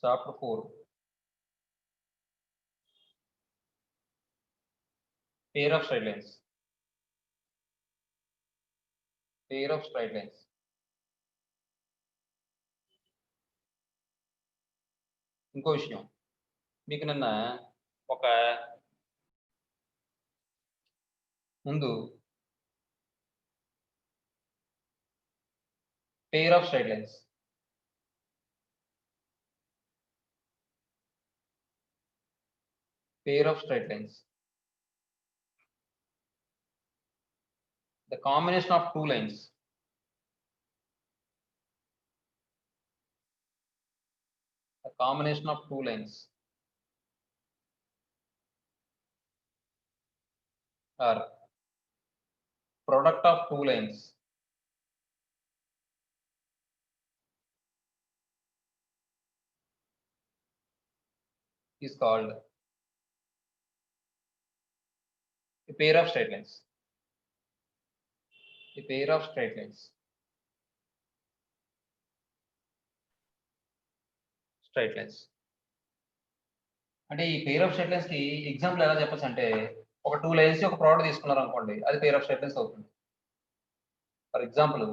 Chapter 4. Pair of straight lines. Pair of straight lines. ఇంకో విషయం మీకు నిన్న ఒక ముందు pair of straight lines. Pair of straight lines. The combination of two lines. The combination of two lines or product of two lines is called a pair of straight lines. A pair of straight lines. Straight lines. అంటే ఈ పేర్ of straight lines కి example ఎలా చెప్పొచ్చు అంటే ఒక two lines ఒక product తీసుకున్నారు అనుకోండి, అది పేర్ ఆఫ్ స్ట్రైట్ లైన్స్ అవుతుంది. ఫర్ ఎగ్జాంపుల్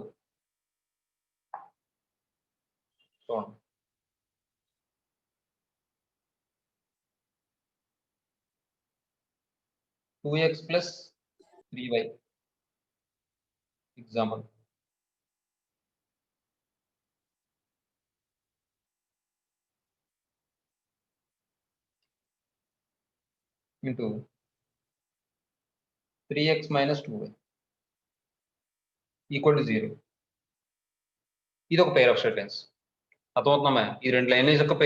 చూడండి, two X plus 3y example. Into 3x minus 2y equal to 0. ఇది ఒక పేర్ ఆఫ్ స్ట్రైట్ లైన్స్. అర్థమవుతుందమ్మా? ఈ రెండు లైన్స్ యొక్క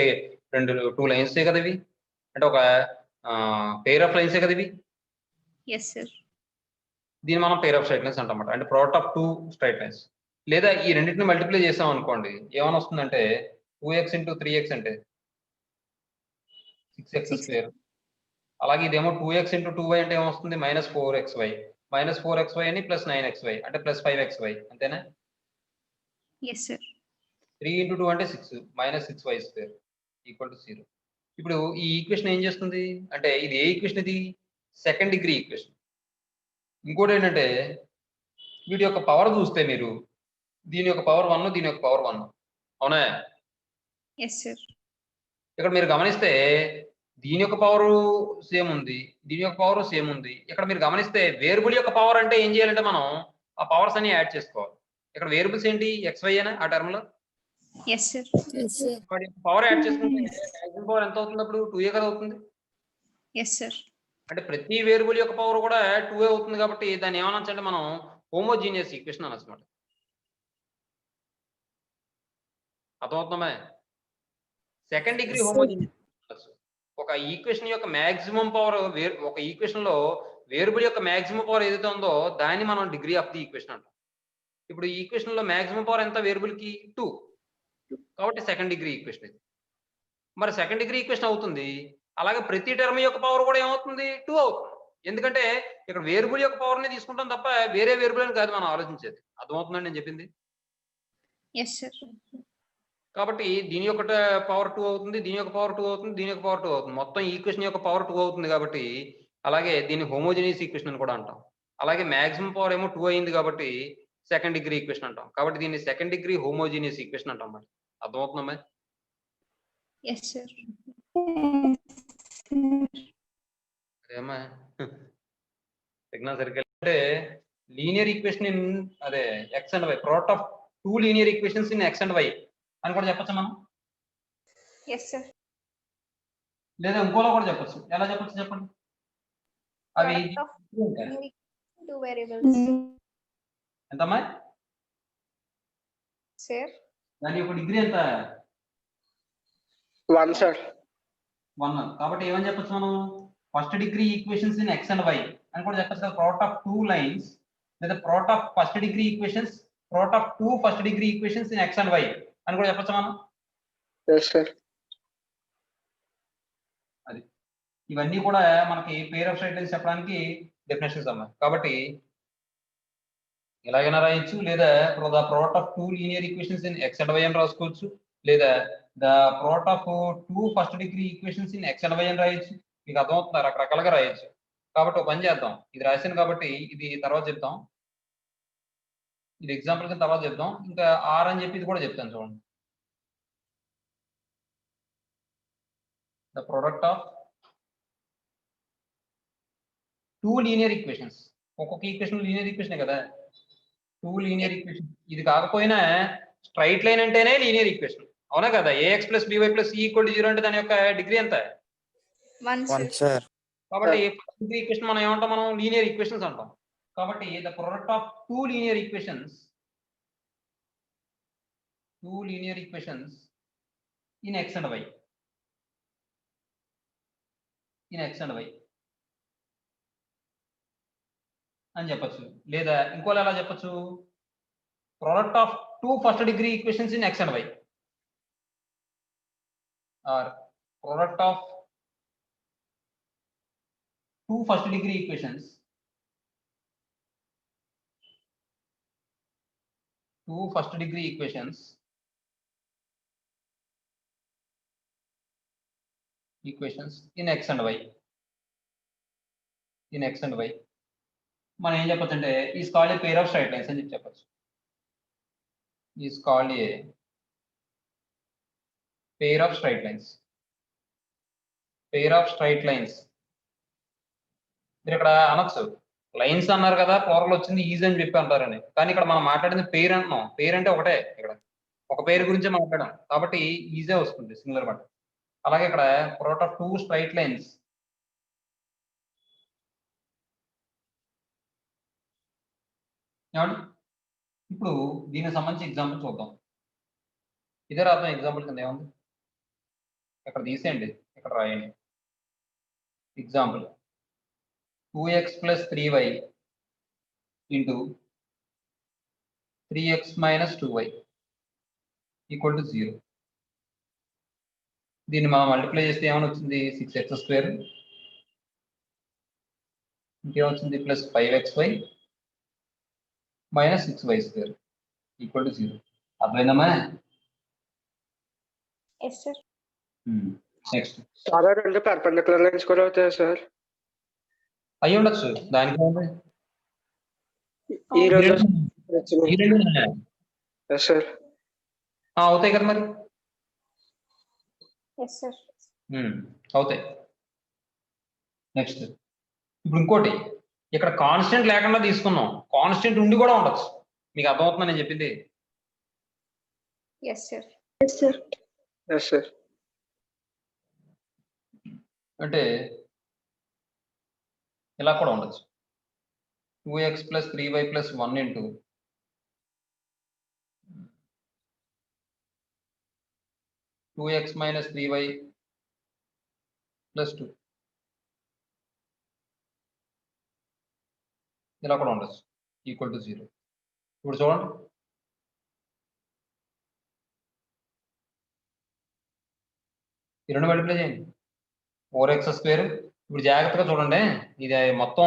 టూ లైన్స్ కదా ఇవి, అంటే ఒక పేర్ ఆఫ్ లైన్స్ కదా ఇవి. Yes sir. దీన్ని మనం పేర్ ఆఫ్ స్ట్రైట్ లైన్స్ అంటాం, అంటే product of two straight lines. లేదా ఈ రెండింటిని మల్టిప్లై చేసాం అనుకోండి, ఏమైనా వస్తుందంటే 2x ఇంటూ 3x అంటే 6x². అలాగే ఇదేమో 2x ఇంటూ 2y అంటే ఏమొస్తుంది, మైనస్ 4xy. మైనస్ 4xy అని ప్లస్ 9xy అంటే ప్లస్ 5xy, అంతేనా? Yes sir. 3 ఇంటూ 2 అంటే 6 మైనస్ 6y² ఈక్వల్ టు 0. ఇప్పుడు ఈ ఈక్వేషన్ ఏం చేస్తుంది అంటే, ఇది ఏ ఈక్వేషన్? ఇది సెకండ్ డిగ్రీ ఈక్వేషన్. ఇంకోటి ఏంటంటే, వీటి యొక్క పవర్ చూస్తే మీరు దీని యొక్క పవర్ 1, దీని యొక్క పవర్ 1, అవునా? Yes sir. ఇక్కడ మీరు గమనిస్తే దీని యొక్క పవర్ సేమ్ ఉంది, దీని యొక్క పవర్ సేమ్ ఉంది. ఇక్కడ మీరు గమనిస్తే వేరియబుల్ యొక్క పవర్ అంటే ఏం చేయాలంటే మనం ఆ పవర్స్ అన్ని యాడ్ చేసుకోవాలి. ఇక్కడ వేరియబుల్స్ ఏంటి, xy అనే ఆ టర్మ్ లో. Yes sir. పవర్ యాడ్ చేసుకుంటే మాక్సిమం పవర్ ఎంత అవుతుంది అప్పుడు? 2a కదా అవుతుంది. Yes sir. అంటే ప్రతి వేరియబుల్ యొక్క పవర్ కూడా 2a అవుతుంది కాబట్టి దాన్ని ఏమనొచ్చు అంటే మనం హోమోజీనియస్ ఈక్వేషన్ అనొచ్చు అన్నమాట. అర్థమవుతుందా? Second degree homogeneous. ఒక ఈక్వేషన్ యొక్క మాక్సిమం పవర్, ఒక ఈక్వేషన్ లో వేరియబుల్ యొక్క మాక్సిమం పవర్ ఏదైతే ఉందో దాన్ని మనం డిగ్రీ ఆఫ్ ది ఈక్వేషన్ అంటాం. ఇప్పుడు ఈ ఈక్వేషన్ లో మాక్సిమం పవర్ ఎంత వేరియబుల్ కి? 2. కాబట్టి సెకండ్ డిగ్రీ ఈక్వేషన్ ఇది. మరి సెకండ్ డిగ్రీ ఈక్వేషన్ అవుతుంది. అలాగే ప్రతి టర్మ్ యొక్క పవర్ కూడా ఏమవుతుంది? 2 అవుతుంది. ఎందుకంటే ఇక్కడ వేరియబుల్ యొక్క పవర్ ని తీసుకుంటాం తప్ప వేరే వేరియబుల్ అని కాదు మనం ఆలోచించేది. అర్థమవుతుందండి నేను చెప్పింది? Yes sir. కాబట్టి దీని యొక్క పవర్ 2 అవుతుంది, దీని యొక్క పవర్ 2 అవుతుంది, దీని యొక్క పవర్ 2 అవుతుంది. మొత్తం ఈక్వేషన్ యొక్క పవర్ 2 అవుతుంది కాబట్టి అలాగే దీన్ని హోమోజీనియస్ ఈక్వేషన్ అని కూడా అంటాం. అలాగే మాక్సిమం పవర్ ఏమో 2 అయింది కాబట్టి సెకండ్ డిగ్రీ ఈక్వేషన్ అంటాం. కాబట్టి దీన్ని సెకండ్ డిగ్రీ హోమోజీనియస్ ఈక్వేషన్ అంటాం. మరి అర్థమవుతుందమ్మా? Yes sir. అదేమ్మా సిగ్నల్ సరిగ్గా అంటే లీనియర్ ఈక్వేషన్ ఇన్ అదే X and Y, product of two linear equations in X and why అని కూడా చెప్పొచ్చు మనం. Yes sir. లేదా ఇంకోలా కూడా చెప్పొచ్చు. ఎలా చెప్పొచ్చు చెప్పండి? అవి టూ వేరియబుల్స్. ఎంతమ్మా సార్? దాని యొక్క డిగ్రీ ఎంత? 1 సార్. 1. కాబట్టి ఏమని చెప్పొచ్చు మనం? First degree equations in X and why అని కూడా చెప్పొచ్చు కదా. ప్రోడక్ట్ ఆఫ్ టూ లైన్స్ లేదా product of first degree equations, product of two first degree equations in X and why అని కూడా చెప్పొచ్చు మనం. Yes sir. అది ఇవన్నీ కూడా మనకి పేర్ ఆఫ్ స్ట్రైట్ లైన్స్ చెప్పడానికి డెఫినేషన్స్ అమ్మా. కాబట్టి ఎలాగైనా రాయొచ్చు, లేదా product of two linear equations in X and why అని రాసుకోవచ్చు, లేదా the product of 2 first degree equations in X and why అని రాయొచ్చు. మీకు అర్థమవుతుందా? రకరకాలుగా రాయొచ్చు. కాబట్టి ఒక పని చేద్దాం, ఇది రాశాను కాబట్టి ఇది తర్వాత చెప్తాం, ఇది ఎగ్జాంపుల్ కింద తర్వాత చెప్తాం. ఇంకా ఆర్ అని చెప్పి ఇది కూడా చెప్తాను చూడండి. The product of 2 linear equations. ఒక్కొక్క ఈక్వేషన్ లీనియర్ ఈక్వేషన్ కదా, 2 లీనియర్ ఈక్వేషన్. ఇది కాకపోయినా స్ట్రైట్ లైన్ అంటేనే లీనియర్ ఈక్వేషన్, అవునా కదా? A x plus b y plus C equal to 0 అంటే దాని యొక్క డిగ్రీ ఎంత? 1 sir. కాబట్టి ఫస్ట్ డిగ్రీ ఈక్వేషన్ మనం ఏమంటాం? మనం లీనియర్ ఈక్వేషన్స్ అంటాం. కాబట్టి the product of 2 linear equations in X and why, అని చెప్పచ్చు. లేదా ఇంకోలా ఎలా చెప్పచ్చు? Product of 2 first degree equations in X and y, or product of 2 first degree equations in X and y. మనం ఏం చెప్పచ్చు అంటే is called a pair of straight lines అని చెప్పచ్చు. Is called a pair of straight lines. మీరు ఇక్కడ అనొచ్చు lines అన్నారు కదా, ప్లూరల్ వచ్చింది ఈజ్ అని చెప్పి అంటారని, కానీ ఇక్కడ మనం మాట్లాడింది పేర్ అంటున్నాం. పేర్ అంటే ఒకటే, ఇక్కడ ఒక పేరు గురించి మాట్లాడాం కాబట్టి ఈజే వస్తుంది సింగులర్ మాట. అలాగే ఇక్కడ ప్రోడక్ట్ ఆఫ్ 2 స్ట్రైట్ లైన్స్ ఏమండి? ఇప్పుడు దీనికి సంబంధించి ఎగ్జాంపుల్ చూద్దాం. ఇదే రాద్దాం ఎగ్జాంపుల్ కింద. ఏముంది ఇక్కడ తీసేయండి, ఇక్కడ రాయండి. Example 2x + 3y into 3x - 2y equal to 0. దీన్ని మనం మల్టిప్లై చేస్తే ఏమని వచ్చింది? 6x² ఇంకేమొచ్చింది? Plus 5xy - 6y² equal to 0. అర్థమైందమ్మా? yes sir. నెక్స్ట్ సార్ అంటే పర్పెండిక్యులర్ లైన్స్ కూడా అవుతాయి సార్? అయ్యి ఉండొచ్చు, దానికి ఏముంది? ఈ రోజు ఈ రెండు ఉన్నాయా? yes sir. అవుతాయి కదా మరి. yes sir. అవుతాయి. నెక్స్ట్ ఇప్పుడు ఇంకోటి, ఇక్కడ కాన్స్టెంట్ లేకుండా తీసుకున్నాం, కాన్స్టెంట్ ఉండి కూడా ఉండొచ్చు. మీకు అర్థమవుతుందా నేను చెప్పింది? yes sir. yes sir. అంటే ఇలా కూడా ఉండొచ్చు. 2x + 3y + 1 into 2x - 3y + 2 ఇలా కూడా ఉండొచ్చు ఈక్వల్ టు 0. ఇప్పుడు చూడండి, ఈ రెండు మల్టిప్లై చేయండి. 4x². ఇప్పుడు జాగ్రత్తగా చూడండి, ఇది మొత్తం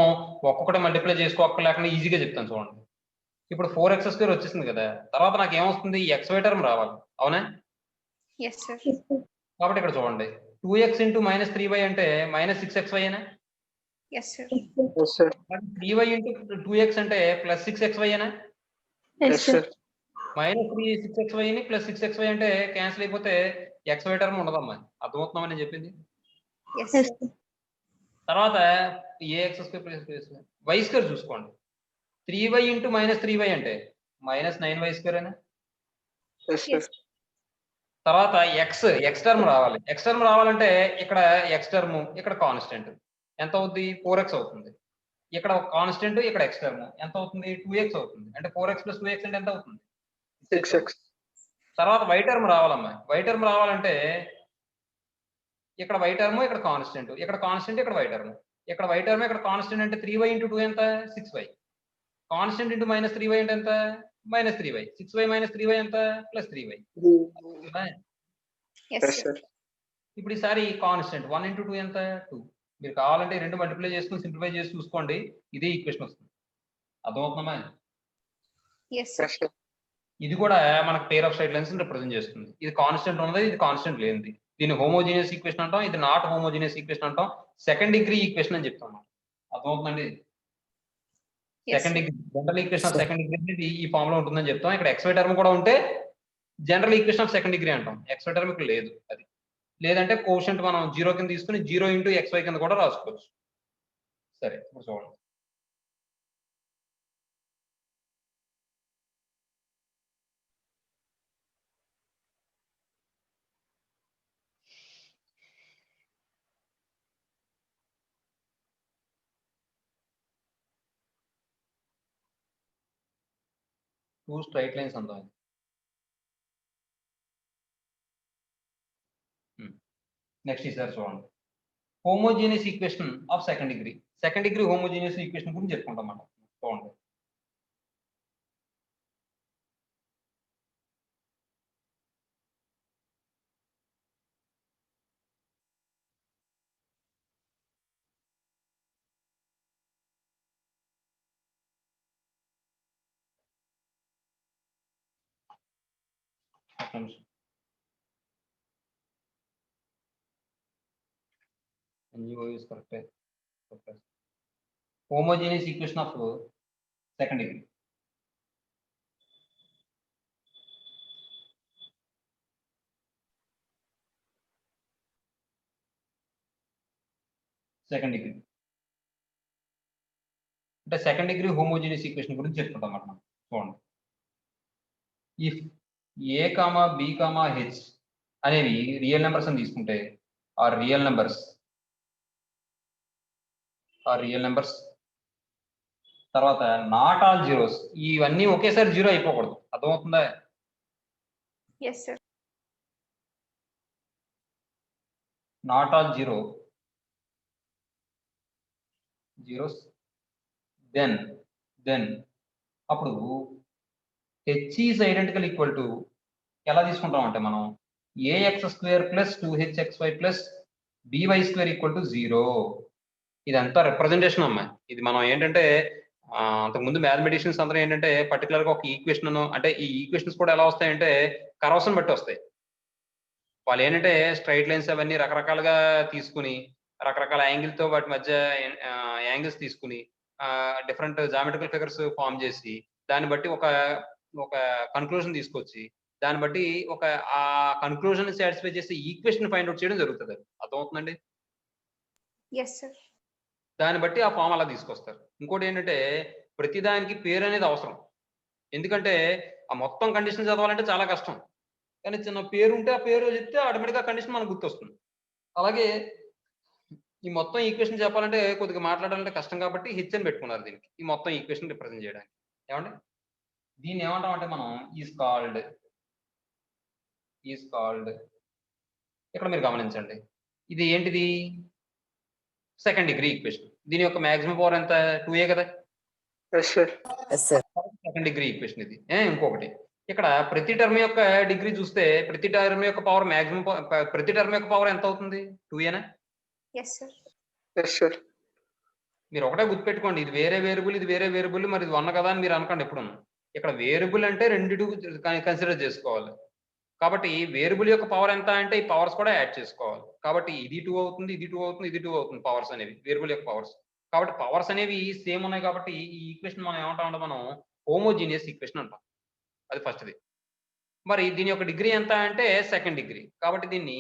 ఒక్కొక్కటి మల్టిప్లై చేసుకోలేకుండా ఈజీగా చెప్తాను చూడండి. ఇప్పుడు 4x² వచ్చేసింది కదా, తర్వాత నాకు ఏమొస్తుంది? xy టర్మ్ రావాలి, అవునా? yes sir. కాబట్టి ఇక్కడ చూడండి 2x ఇంటూ -3y అంటే -6xy అయినా, yes sir. yes sir. 3y into 2x అంటే +6xy అయినా, yes sir. -6xy ని +6xy అంటే క్యాన్సిల్ అయిపోతే xy టర్మ్ ఉండదమ్మా. అర్థమవుతుందా నేను చెప్పింది? yes sir. తర్వాత ax² y² చూసుకోండి. 3y ఇంటూ -3y అంటే -9y² అయినా. yes sir. తర్వాత x టర్మ్ రావాలి. x టర్మ్ రావాలంటే ఇక్కడ x టర్మ్, ఇక్కడ కాన్స్టెంట్ ఎంత అవుతుంది? 4x అవుతుంది. ఇక్కడ కాన్స్టెంట్, ఇక్కడ x టర్మ్ ఎంత అవుతుంది? 2x అవుతుంది. అంటే 4x + 2x అంటే ఎంత అవుతుంది? 6x. తర్వాత y టర్మ్ రావాలమ్మా. y టర్మ్ రావాలంటే ఇక్కడ y టర్మ్, ఇక్కడ కాన్స్టెంట్, ఇక్కడ కాన్స్టెంట్, ఇక్కడ y టర్మ్, ఇక్కడ y టర్మ్, ఇక్కడ కాన్స్టెంట్ అంటే 3y ఇంటూ 2 ఎంత? 6y. కాన్స్టెంట్ ఇంటూ -3y అంటే ఎంత? -3y. 6y - 3y ఎంత? +3y. yes yes sir. sir. ఇప్పుడు ఈసారి కాన్స్టెంట్ 1 ఇంటూ 2 ఎంత? 2. మీరు కావాలంటే రెండు మల్టిప్లై చేసుకుని సింప్లిఫై చేసి చూసుకోండి, ఇదే ఈక్వేషన్ వస్తుంది. అర్థమవుతుందమ్మా? yes sir. yes sir. ఇది కూడా మనకు పేర్ ఆఫ్ స్ట్రైట్ లైన్స్ రిప్రజెంట్ చేస్తుంది. ఇది కాన్స్టెంట్ ఉన్నది, ఇది కాన్స్టెంట్ లేనిది. దీన్ని హోమోజీనియస్ ఈక్వేషన్ అంటాం, ఇది నాట్ హోమోజీనియస్ ఈక్వేషన్ అంటాం. సెకండ్ డిగ్రీ ఈక్వేషన్ అని చెప్తాం. అర్థమవుతుందండి? Yes, second sir. Degree general equation of second degree అనేది ఈ ఫామ్ లో ఉంటుందని చెప్తాం. ఇక్కడ ఎక్స్వై టర్మ్ కూడా ఉంటే general equation of second degree అంటాం. ఎక్స్వై టర్మ్ ఇక్కడ లేదు. అది లేదంటే కోషంట్ మనం 0 కింద తీసుకుని 0 ఇంటూ ఎక్స్వై కింద కూడా రాసుకోవచ్చు. సరే, ఇప్పుడు చూడండి. టూ స్ట్రైట్ లైన్స్ అందాం. నెక్స్ట్ ఈసారి చూడండి. Homogeneous equation of second degree. Second degree homogeneous equation గురించి చెప్పుకుంటాం మనం. చూడండి. is correct. Homogeneous equation of second degree. Second degree. అంటే సెకండ్ డిగ్రీ హోమోజీనియస్ ఈక్వేషన్ గురించి చెప్పుకుంటాం మనం. చూడండి. If A comma B comma H అనేవి రియల్ నెంబర్స్ అని తీసుకుంటే ఆర్ రియల్ నెంబర్స్ తర్వాత నాట్ ఆల్ జీరోస్, ఇవన్నీ ఒకేసారి జీరో అయిపోకూడదు. అర్థమవుతుందా? Yes, sir. Not all zeros then అప్పుడు H is identical equal to ఎలా తీసుకుంటాం అంటే మనం A X square plus 2hxy plus by square equal to 0. ఇదంతా రిప్రజెంటేషన్ అమ్మాయి. ఇది మనం ఏంటంటే అంతకుముందు మ్యాథమెటిషియన్స్ అందరూ ఏంటంటే పర్టికులర్ గా ఒక ఈక్వేషన్, అంటే ఈ ఈక్వేషన్స్ కూడా ఎలా వస్తాయంటే కర్వ్స్ బట్టి వస్తాయి. వాళ్ళు ఏంటంటే స్ట్రైట్ లైన్స్ అవన్నీ రకరకాలుగా తీసుకుని రకరకాల యాంగిల్ తో వాటి మధ్య యాంగిల్స్ తీసుకుని డిఫరెంట్ జామెట్రికల్ ఫిగర్స్ ఫామ్ చేసి దాన్ని బట్టి ఒక కన్క్లూజన్ తీసుకొచ్చి దాన్ని బట్టి ఆ కన్క్లూజన్ సాటిస్ఫై చేసి ఈక్వేషన్ ఫైండ్ అవుట్ చేయడం జరుగుతుంది. అర్థమవుతుందండి? Yes, sir. దాన్ని బట్టి ఆ ఫామ్ అలా తీసుకొస్తారు. ఇంకోటి ఏంటంటే ప్రతిదానికి పేరు అనేది అవసరం. ఎందుకంటే ఆ మొత్తం కండిషన్ చదవాలంటే చాలా కష్టం. కానీ చిన్న పేరు ఉంటే ఆ పేరు చెప్తే ఆటోమేటిక్గా కండిషన్ మనకు గుర్తొస్తుంది. అలాగే ఈ మొత్తం ఈక్వేషన్ చెప్పాలంటే కొద్దిగా మాట్లాడాలంటే కష్టం కాబట్టి హెచ్ అని పెట్టుకున్నారు దీనికి, ఈ మొత్తం ఈక్వేషన్ రిప్రజెంట్ చేయడానికి. ఏమండి? దీన్ని ఏమంటాం అంటే మనం ఈజ్ కాల్డ్ ఇక్కడ మీరు గమనించండి, ఇది ఏంటిది? Second degree equation. దీని యొక్క మాక్సిమం పవర్ ఎంత? 2a కదా. Yes, sir. Second degree equation ఇది. ఇంకొకటి ఇక్కడ ప్రతి టర్మ్ యొక్క డిగ్రీ చూస్తే ప్రతి టర్మ్ యొక్క పవర్ మాక్సిమం, ప్రతి టర్మ్ యొక్క పవర్ ఎంత అవుతుంది? 2a. Yes, sir. Yes, sir. మీరు ఒకటే గుర్తుపెట్టుకోండి, ఇది వేరే వేరియబుల్, ఇది వేరే వేరియబుల్, మరి ఇది 1 కదా అని మీరు అనకండి ఎప్పుడు. ఇక్కడ వేరియబుల్ అంటే రెండిటి కన్సిడర్ చేసుకోవాలి. కాబట్టి వేరియబుల్ యొక్క పవర్ ఎంత అంటే ఈ పవర్స్ కూడా యాడ్ చేసుకోవాలి. కాబట్టి ఇది 2 అవుతుంది, ఇది 2 అవుతుంది, ఇది 2 అవుతుంది పవర్స్ అనేవి, వేరియబుల్ యొక్క పవర్స్. కాబట్టి పవర్స్ అనేవి సేమ్ ఉన్నాయి కాబట్టి ఈ ఈక్వేషన్ మనం ఏమంటాం అంటే మనం హోమోజీనియస్ ఈక్వేషన్ అంటాం. అది ఫస్ట్ది. మరి దీని యొక్క డిగ్రీ ఎంత అంటే సెకండ్ డిగ్రీ. కాబట్టి దీన్ని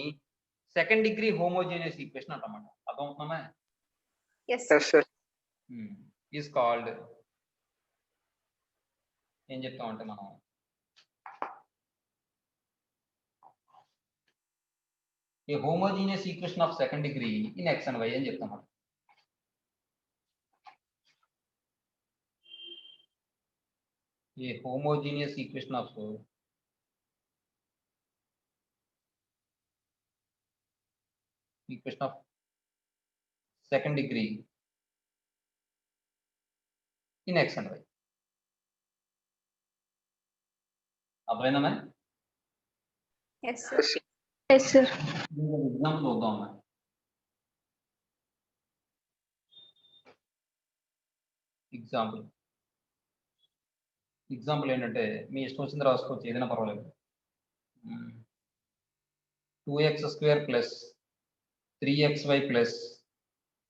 సెకండ్ డిగ్రీ హోమోజీనియస్ ఈక్వేషన్ అంటామన్నమాట. అర్థమవుతుందా? Yes, sir. Yes, sir. Is called ఏం చెప్తామంటే మనం a homogeneous equation of second degree in X and why అని చెప్తాం. A homogeneous equation of second degree in X and y. అర్థమైందమ్మా? Yes, sir. Yes, sir. Example చూద్దాం అమ్మా. Example example ఏంటంటే మీ ఇష్టం వచ్చింది రాసుకోవచ్చు, ఏదైనా పర్వాలేదు. 2x² plus 3xy plus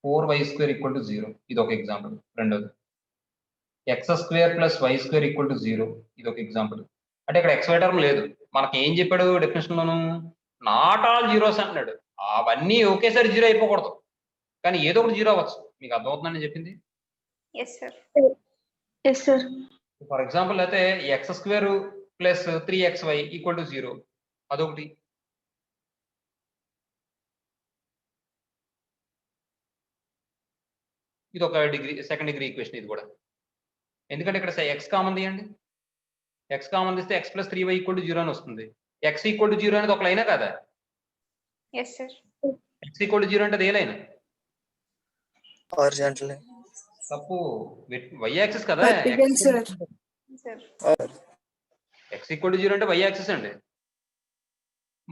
4y² equal to 0. ఇది ఒక ఎగ్జాంపుల్. రెండోది x² plus y² equal to 0. ఇది ఒక ఎగ్జాంపుల్. అంటే ఇక్కడ xy టర్మ్ లేదు. మనకి ఏం చెప్పాడు definition loan? Not all zeros అంటున్నాడు. అవన్నీ ఒకేసారి జీరో అయిపోకూడదు, కానీ ఏదో ఒకటి జీరో అవ్వచ్చు. మీకు అర్థమవుతుందని చెప్పింది. Yes, sir. Yes, sir. For example అయితే x² plus 3xy equal to 0. అదొకటి. ఇది ఒక సెకండ్ డిగ్రీ ఈక్వేషన్ ఇది కూడా. ఎందుకంటే ఇక్కడ ఎక్స్ కామన్ తీయండి. ఎక్స్ కామన్ తీస్తే x plus 3y equal to 0 అని వస్తుంది. x ఈక్వల్ టు 0 అనేది ఒక లైనా కదా? Yes, sir. x equal to 0 అంటే అది ఏ లైన్? Horizontal. తప్పు. y యాక్సిస్ కదా. Vertical, sir. Sir. x equal to 0 అంటే y యాక్సిస్ అండి.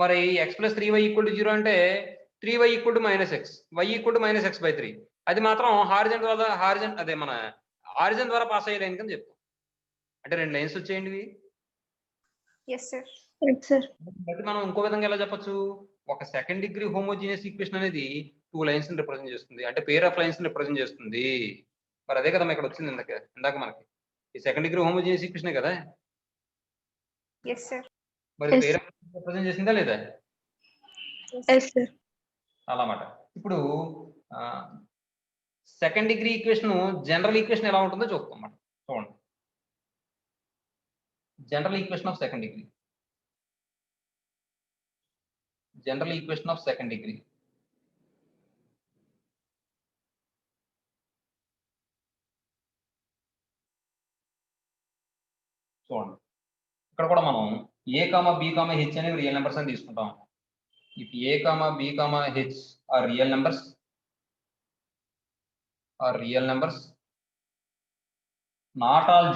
మరి x plus 3y equal to 0 అంటే 3y equal to -x, y equal to -x/3. అది మాత్రం హారిజన్ అదే మన ఆరిజిన్ ద్వారా పాస్ అయ్యే లైన్ కింద చెప్తాం. అంటే రెండు లైన్స్ వచ్చేయండి ఇవి. Yes, sir. Yes, sir. బట్టి మనం ఇంకో విధంగా ఎలా చెప్పొచ్చు? ఒక సెకండ్ డిగ్రీ హోమోజీనియస్ ఈక్వేషన్ అనేది 2 లైన్స్ ని రిప్రజెంట్ చేస్తుంది, అంటే పేర్ ఆఫ్ లైన్స్ ని రిప్రజెంట్ చేస్తుంది. మరి అదే కదా ఇక్కడ వచ్చింది ఇందాక మనకి ఈ సెకండ్ డిగ్రీ హోమోజీనియస్ ఈక్వేషన్ కదా. Yes, sir. మరి Yes. పేర్ ఆఫ్ రిప్రజెంట్ చేసిందా లేదా? Yes, sir. అలా మాట. ఇప్పుడు second degree equation general equation ఎలా ఉంటుందో చూస్తాం అన్నమాట. చూడండి, general equation of second degree. General equation of second degree. చూడండి, ఇక్కడ కూడా మనం a, b, h అనేవి రియల్ నెంబర్స్ అని తీసుకుంటాం. If a, b, h are real numbers not all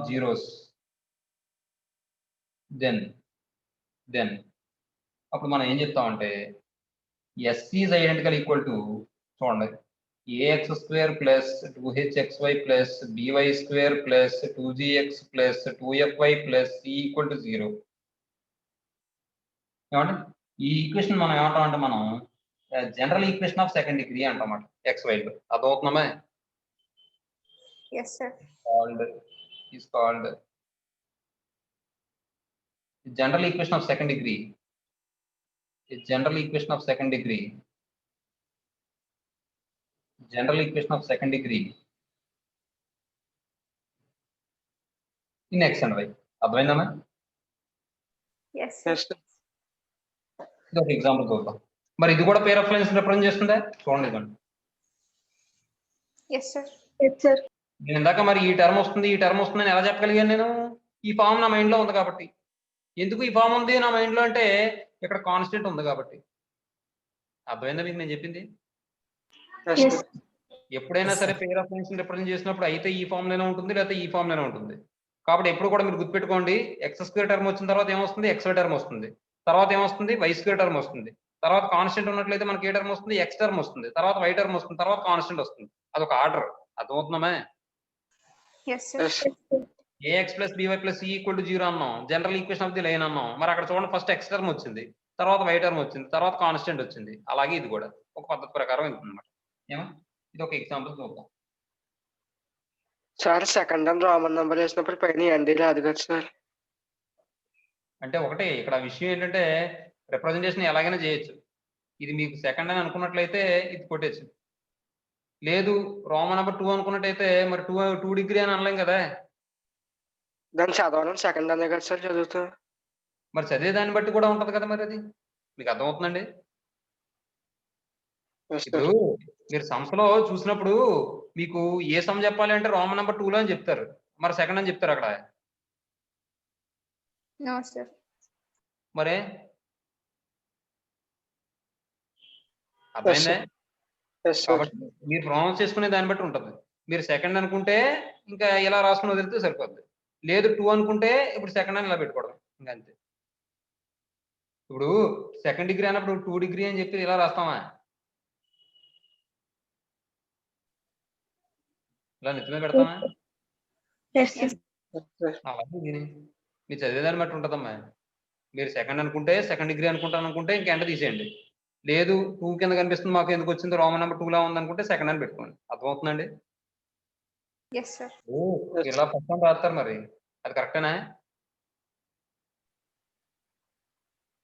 zeros, then అప్పుడు మనం ఏం చెప్తామంటే s is identical equal to, చూడండి, ax² plus 2hxy plus by² plus 2gx plus 2fy plus c equal to 0. ఏమంటే ఈ ఈక్వేషన్ మనం ఏమంటాం అంటే మనం general equation of second degree అంటామాట. xy లో అదవుతున్నామే. Yes, sir. called general equation of second degree. General equation of second degree in x and y. అర్థమైందమ్మా? Yes, sir. Yes, sir. ఇది ఒక ఎగ్జాంపుల్ చూద్దాం. మరి ఇది కూడా పేర్ ఆఫ్ లైన్స్ రిప్రజెంట్ చేస్తుందా? చూడండి ఇదండి. Yes, sir. Yes, sir. నేను ఇందాక మరి ఈ టర్మ్ వస్తుంది అని ఎలా చెప్పగలిగాను నేను? ఈ ఫామ్ నా మైండ్ లో ఉంది కాబట్టి. ఎందుకు ఈ ఫామ్ ఉంది నా మైండ్ లో అంటే ఇక్కడ కాన్స్టెంట్ ఉంది కాబట్టి. అర్థమైందా మీకు నేను చెప్పింది? Yes, Yes. sir. ఎప్పుడైనా సరే పేర్ ఆఫ్ లైన్స్ రిప్రజెంట్ చేసినప్పుడు అయితే ఈ ఫామ్ లోనే ఉంటుంది, లేకపోతే ఈ ఫామ్ లోనే ఉంటుంది. కాబట్టి ఎప్పుడు కూడా మీరు గుర్తుపెట్టుకోండి, x² టర్మ్ వచ్చిన తర్వాత ఏమొస్తుంది? xy టర్మ్ వస్తుంది. తర్వాత ఏమొస్తుంది? y² టర్మ్ వస్తుంది. తర్వాత కాన్స్టెంట్ ఉన్నట్లయితే మనకి ఏ టర్మ్ వస్తుంది? x టర్మ్ వస్తుంది. తర్వాత y టర్మ్ వస్తుంది. తర్వాత కాన్స్టెంట్ వస్తుంది. అదొక ఆర్డర్. అర్థమవుతుందా? Yes, sir. Yes, sir. ax plus by plus c equal to 0 అన్నాం. General equation of the line అన్నాం. మరి అక్కడ చూడండి, ఫస్ట్ x టర్మ్ వచ్చింది, తర్వాత y టర్మ్ వచ్చింది, తర్వాత కాన్స్టెంట్ వచ్చింది. అలాగే ఇది కూడా ఒక పద్ధతి ప్రకారం వెళ్తుంది అన్నమాట. ఏమో ఇది ఒక ఎగ్జాంపుల్ చూద్దాం. సార్ సెకండ్ టైం రామన్ నెంబర్ వేసినప్పుడు పైన అండి రాదు కదా సార్. అంటే ఒకటే ఇక్కడ విషయం ఏంటంటే రిప్రజెంటేషన్ ఎలాగైనా చేయొచ్చు. ఇది మీకు సెకండ్ అని అనుకున్నట్లయితే ఇది కొట్టేచ్చు. లేదు రోమన్ నెంబర్ 2 అనుకున్నట్టయితే మరి 2 డిగ్రీ అని అనలేం కదా. దాన్ని చదవడం సెకండ్ అనే కదా సార్ చదువుతా. మరి చదివే దాన్ని బట్టి కూడా ఉంటది కదా. మరి అది మీకు అర్థమవుతుందండి? Yes, sir. ఇప్పుడు మీరు సంస్థలో చూసినప్పుడు మీకు ఏ సమ్ చెప్పాలి అంటే రోమన్ నెంబర్ 2 లో అని చెప్తారు, మరి సెకండ్ అని చెప్తారు అక్కడ. No, sir. మరే అర్థమైందే? Yes, sir. కాబట్టి మీరు ప్రొనౌన్స్ చేసుకునే దాన్ని బట్టి ఉంటుంది. మీరు సెకండ్ అనుకుంటే ఇంకా ఇలా రాసుకుని వదిలితే సరిపోద్ది. లేదు 2 అనుకుంటే ఇప్పుడు సెకండ్ అని ఇలా పెట్టుకోవడం, ఇంకా అంతే. ఇప్పుడు సెకండ్ డిగ్రీ అన్నప్పుడు 2 డిగ్రీ అని చెప్పి ఇలా రాస్తామా? ఇలా నెత్తిమే పెడతామా? Yes, sir. అలాగే దీని మీరు చదివేదాన్ని బట్టి ఉంటుందమ్మా. మీరు సెకండ్ అనుకుంటే సెకండ్ డిగ్రీ అనుకుంటాను అనుకుంటే ఇంక ఎండ తీసేయండి. లేదు 2 కింద కనిపిస్తుంది మాకు ఎందుకు వచ్చింది రోమన్ నెంబర్ 2 లా ఉందనుకుంటే సెకండ్ అని పెట్టుకోండి. అర్థమవుతుందండి? Yes sir. ఇలా ఫస్ట్ అని రాస్తారు మరి అది కరెక్టేనా?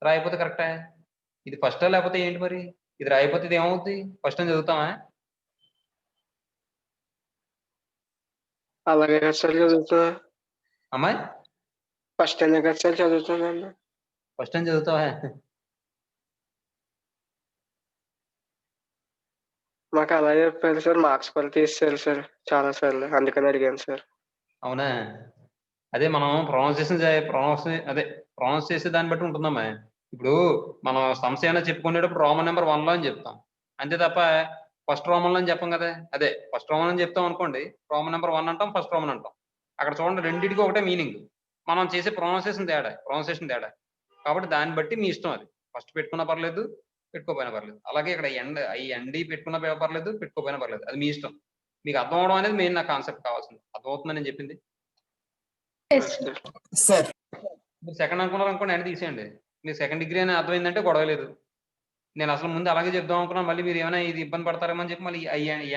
రాయకపోతే కరెక్టా? ఇది ఫస్ట్ లేకపోతే ఏంటి మరి? ఇది రాయకపోతే ఇది ఏమవుతుంది? ఫస్ట్ అని చదువుతామా? అలాగే కదా సార్ చదువుతా. అమ్మాయి ఫస్ట్ అనే కదా సార్ చదువుతానండి. ఫస్ట్ అని చదువుతావా? మాకు అలా చెప్పారు సార్, మార్క్స్ కూడా తీసేశారు సార్ చాలా సార్లు, అందుకని అడిగాను సార్. అవునా? అదే మనం ప్రొనౌన్స్ చేసే దాన్ని బట్టి ఉంటుందమ్మా. ఇప్పుడు మనం సంస్థ అయినా చెప్పుకునేటప్పుడు రోమన్ నెంబర్ 1లో అని చెప్తాం అంతే తప్ప ఫస్ట్ రోమన్లో అని చెప్పం కదా. అదే ఫస్ట్ రోమన్ అని చెప్తాం అనుకోండి, రోమన్ నెంబర్ 1 అంటాం, ఫస్ట్ రోమన్ అంటాం. అక్కడ చూడండి రెండింటికి ఒకటే మీనింగ్, మనం చేసే ప్రొనౌన్సియేషన్ తేడా. కాబట్టి దాన్ని బట్టి మీ ఇష్టం. అది ఫస్ట్ పెట్టుకున్నా పర్లేదు, పెట్టుకోపోయినా పర్లేదు. అలాగే ఇక్కడ ఎండి పెట్టుకున్నా పర్లేదు, పెట్టుకోపోయినా పర్లేదు, అది మీ ఇష్టం. మీకు అర్థం అవడం అనేది మెయిన్ నా కాన్సెప్ట్ కావాల్సింది. అర్థమవుతుందని నేను చెప్పింది. Yes, sir. సార్ మీరు సెకండ్ అనుకున్నారు అనుకోండి, ఎండ్ తీసేయండి. మీరు సెకండ్ డిగ్రీ అని అర్థమైందంటే గొడవ లేదు. నేను అసలు ముందు అలాగే చెప్దాం అనుకున్నా, మళ్ళీ మీరు ఏమైనా ఇది ఇబ్బంది పడతారేమో అని చెప్పి మళ్ళీ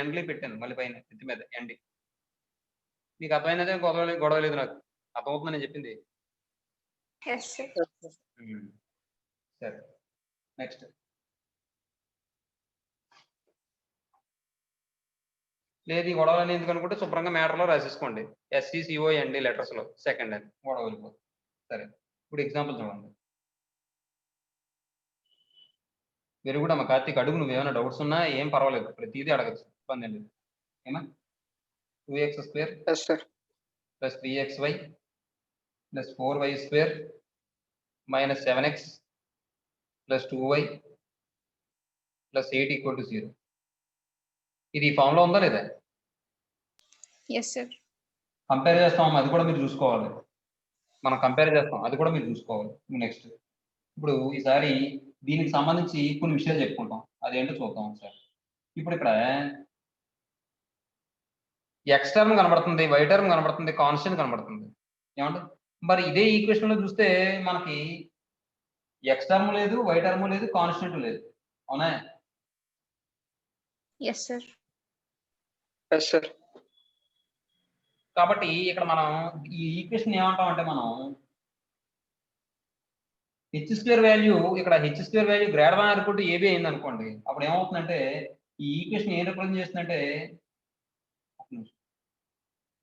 ఎండ్లీ పెట్టాను, మళ్ళీ పైన ఎత్తి మీద ఎండి. మీకు అర్థమైనదే గొడవ లేదు నాకు. అర్థమవుతుందని నేను చెప్పింది. Yes sir. సరే నెక్స్ట్. లేదు ఈ గొడవలు ఎందుకు అనుకుంటే శుభ్రంగా మ్యాటర్లో రాసేసుకోండి, SCCOND లెటర్స్లో సెకండ్ అని గొడవ వెళ్ళిపోతుంది. సరే ఇప్పుడు ఎగ్జాంపుల్ చూడండి. మీరు కూడా మా కార్తీక్ అడుగు, నువ్వు ఏమైనా డౌట్స్ ఉన్నా ఏం పర్వాలేదు, ప్రతిదీ అడగచ్చు, ఇబ్బంది లేదు. ఏమా 2x² yes sir. + 3xy + 4y² - 7x + 2y + 8 = 0. ఇది ఈ ఫామ్లో ఉందా లేదా? Yes sir. కంపేర్ చేస్తాం, అది కూడా మీరు చూసుకోవాలి. మనం కంపేర్ చేస్తాం, అది కూడా మీరు చూసుకోవాలి. నెక్స్ట్ ఇప్పుడు ఈసారి దీనికి సంబంధించి కొన్ని విషయాలు చెప్పుకుంటాం, అదేంటో చూద్దాం సార్. ఇప్పుడు ఇక్కడ ఎక్స్ టర్మ్ కనబడుతుంది, వై టర్మ్ కనబడుతుంది, కాన్స్టెంట్ కనబడుతుంది. ఏమంటే మరి ఇదే ఈక్వేషన్ లో చూస్తే మనకి ఎక్స్ టర్మ్ లేదు, వై టర్మ్ లేదు, కాన్స్టెంట్ లేదు. అవునా? Yes sir. Yes sir. కాబట్టి ఇక్కడ మనం ఈ ఈక్వేషన్ ఏమంటాం అంటే, మనం h² వాల్యూ ఇక్కడ h² వాల్యూ > AB అయింది అనుకోండి, అప్పుడు ఏమవుతుందంటే ఈ ఈక్వేషన్ ఏం రిప్రజెంట్ చేస్తుందంటే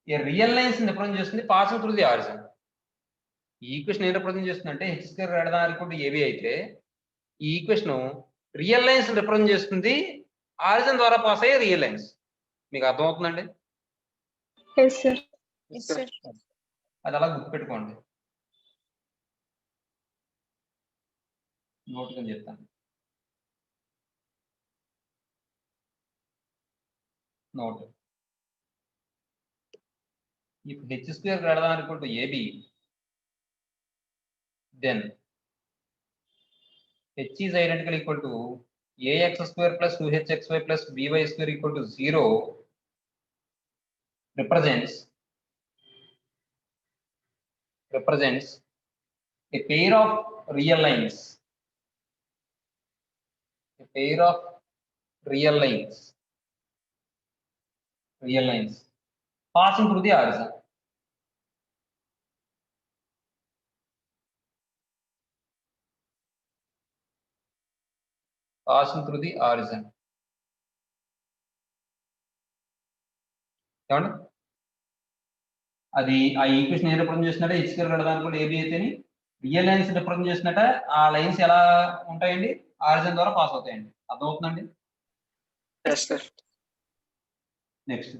ఏ రియల్ లైన్స్ రిప్రజెంట్ చేస్తుంది పాసింగ్ త్రూ ది ఆరిజిన్. ఈ ఈక్వేషన్ ఏం రిప్రజెంట్ చేస్తుందంటే h² > AB అయితే ఈ ఈక్వేషన్ రియల్ లైన్స్ రిప్రజెంట్ చేస్తుంది, ఆరిజిన్ ద్వారా పాస్ అయ్యే రియల్ లైన్స్. మీకు అర్థమవుతుందండి? Yes, sir. Yes sir. అది అలా గుర్తుపెట్టుకోండి, నోట్ కింద చెప్తాను. Note if h² > AB, then h is identical equal to ax² + 2hxy + by² equal to 0 represents a pair of real lines. A pair of real lines passing through the origin. Passing through the origin. ఏమండి? అది ఆ equation ఏం represent చేసినట్టే h² > AB అయితేని real lines represent చేసినట్ట ఆ lines ఎలా ఉంటాయండి? ఆరిజిన్ ద్వారా పాస్ అవుతాయండి. అర్థమవుతుందండి? Yes sir. నెక్స్ట్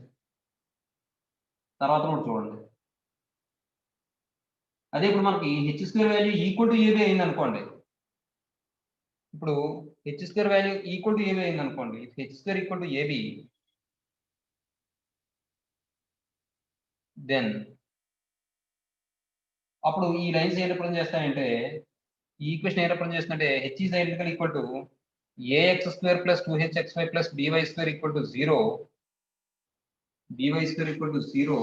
తర్వాత కూడా చూడండి. అదే ఇప్పుడు మనకి h² వాల్యూ = AB అయింది అనుకోండి, ఇప్పుడు h² వాల్యూ = AB అయింది అనుకోండి, h² = AB, దెన్ అప్పుడు ఈ లైన్స్ ఏం రిప్రజెంట్ చేస్తాయంటే, ఈ ఈక్వేషన్ ఏం రిప్రజెంట్ చేస్తుందంటే h is identical equal to ax² + 2hxy + by² equal to 0 by square equal to 0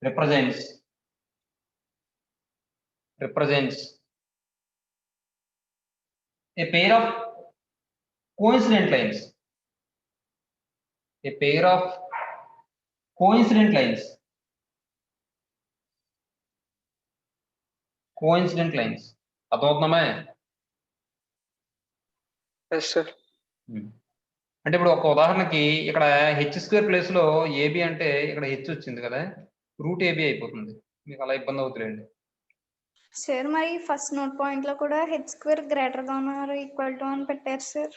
represents a pair of coincident lines. A pair of coincident lines. అర్థమవుతుందమ్మా? Yes sir. అంటే ఇప్పుడు ఒక ఉదాహరణకి ఇక్కడ హెచ్ స్క్వేర్ ప్లేస్ లో A B అంటే ఇక్కడ H వచ్చింది కదా, రూట్ ఏబి అయిపోతుంది. మీకు అలా ఇబ్బంది అవుతుందండి. సార్ మరి ఫస్ట్ నోట్ పాయింట్ లో కూడా H square greater than or equal to అని పెట్టారు సార్.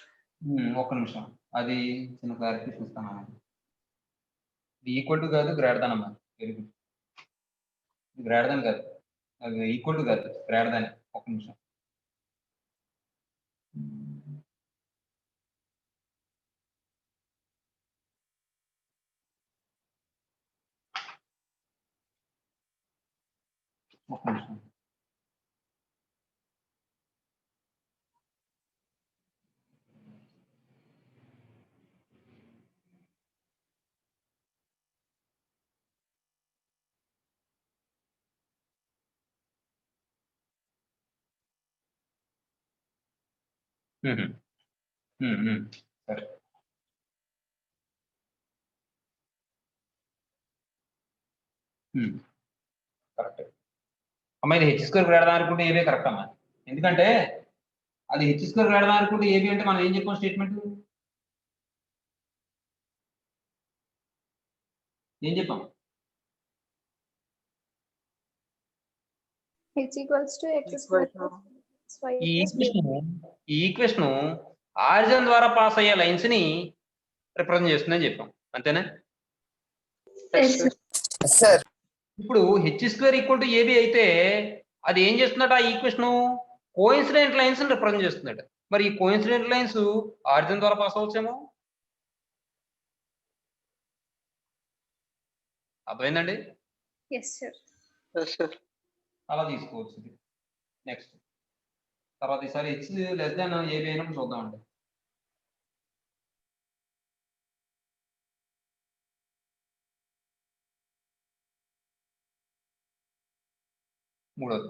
ఒక్క నిమిషం, అది చిన్న క్లారిఫికేషన్ ఇస్తాను. ఇది ఈక్వల్ టు కాదు, గ్రేటర్ దాన్ అమ్మా. Very good. గ్రేటర్ దాన్ కాదు, అది ఈక్వల్ టు కాదు, గ్రేటర్ దాన్. ఒక్క నిమిషం. ఒక్క నిమిషం. సరే. కరెక్ట్ అమ్మా. ఇది హెచ్ స్క్వేర్ గ్రేటర్ దాన్ అనుకుంటే ఏబీ కరెక్ట్ అమ్మా. ఎందుకంటే అది హెచ్ స్క్వేర్ గ్రేటర్ దాన్ అనుకుంటే ఏబీ అంటే మనం ఏం చెప్పాం స్టేట్మెంట్? ఏం చెప్పాం? H equals to x square ఈ ఈక్వేషన్ ఆరిజిన్ ద్వారా పాస్ అయ్యే లైన్స్ ని రిప్రజెంట్ చేస్తుందని చెప్పాం, అంతేనా? ఇప్పుడు h square equal to AB అయితే అది ఏం చేస్తుందట? ఆ ఈక్వేషన్ కోఇన్సిడెంట్ లైన్స్ ని రిప్రజెంట్ చేస్తుందట. మరి ఈ కోఇన్సిడెంట్ లైన్స్ ఆరిజిన్ ద్వారా పాస్ అవచ్చేమో. అర్థమైందండి? Yes sir. Yes sir. అలా తీసుకోవచ్చు. నెక్స్ట్ తర్వాత ఈసారి హెచ్ లెస్ దాన్ ఏబి అయినప్పుడు చూద్దామండి. మూడోది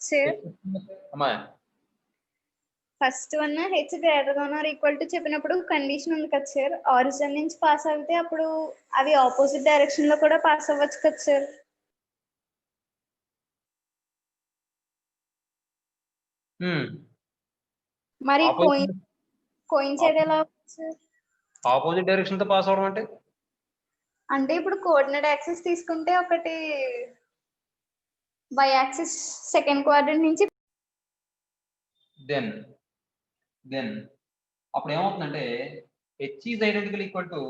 సార్ అమ్మా, first one H greater than or equal to చెప్పినప్పుడు కండిషన్ ఉంది కదా సార్, ఆరిజిన్ నుంచి పాస్ అయితే అప్పుడు అవి ఆపోజిట్ డైరెక్షన్ లో కూడా పాస్ అవ్వచ్చు కదా సార్. మరి కోయిన్సైడ్ ఎలా అవుతుంది సార్? ఆపోజిట్ డైరెక్షన్ తో పాస్ అవడం అంటే ఇప్పుడు కోఆర్డినేట్ యాక్సిస్ తీసుకుంటే ఒకటి బై యాక్సిస్ సెకండ్ క్వాడ్రంట్ నుంచి దెన్ అప్పుడు ఏమవుతుందంటే H is identical equal to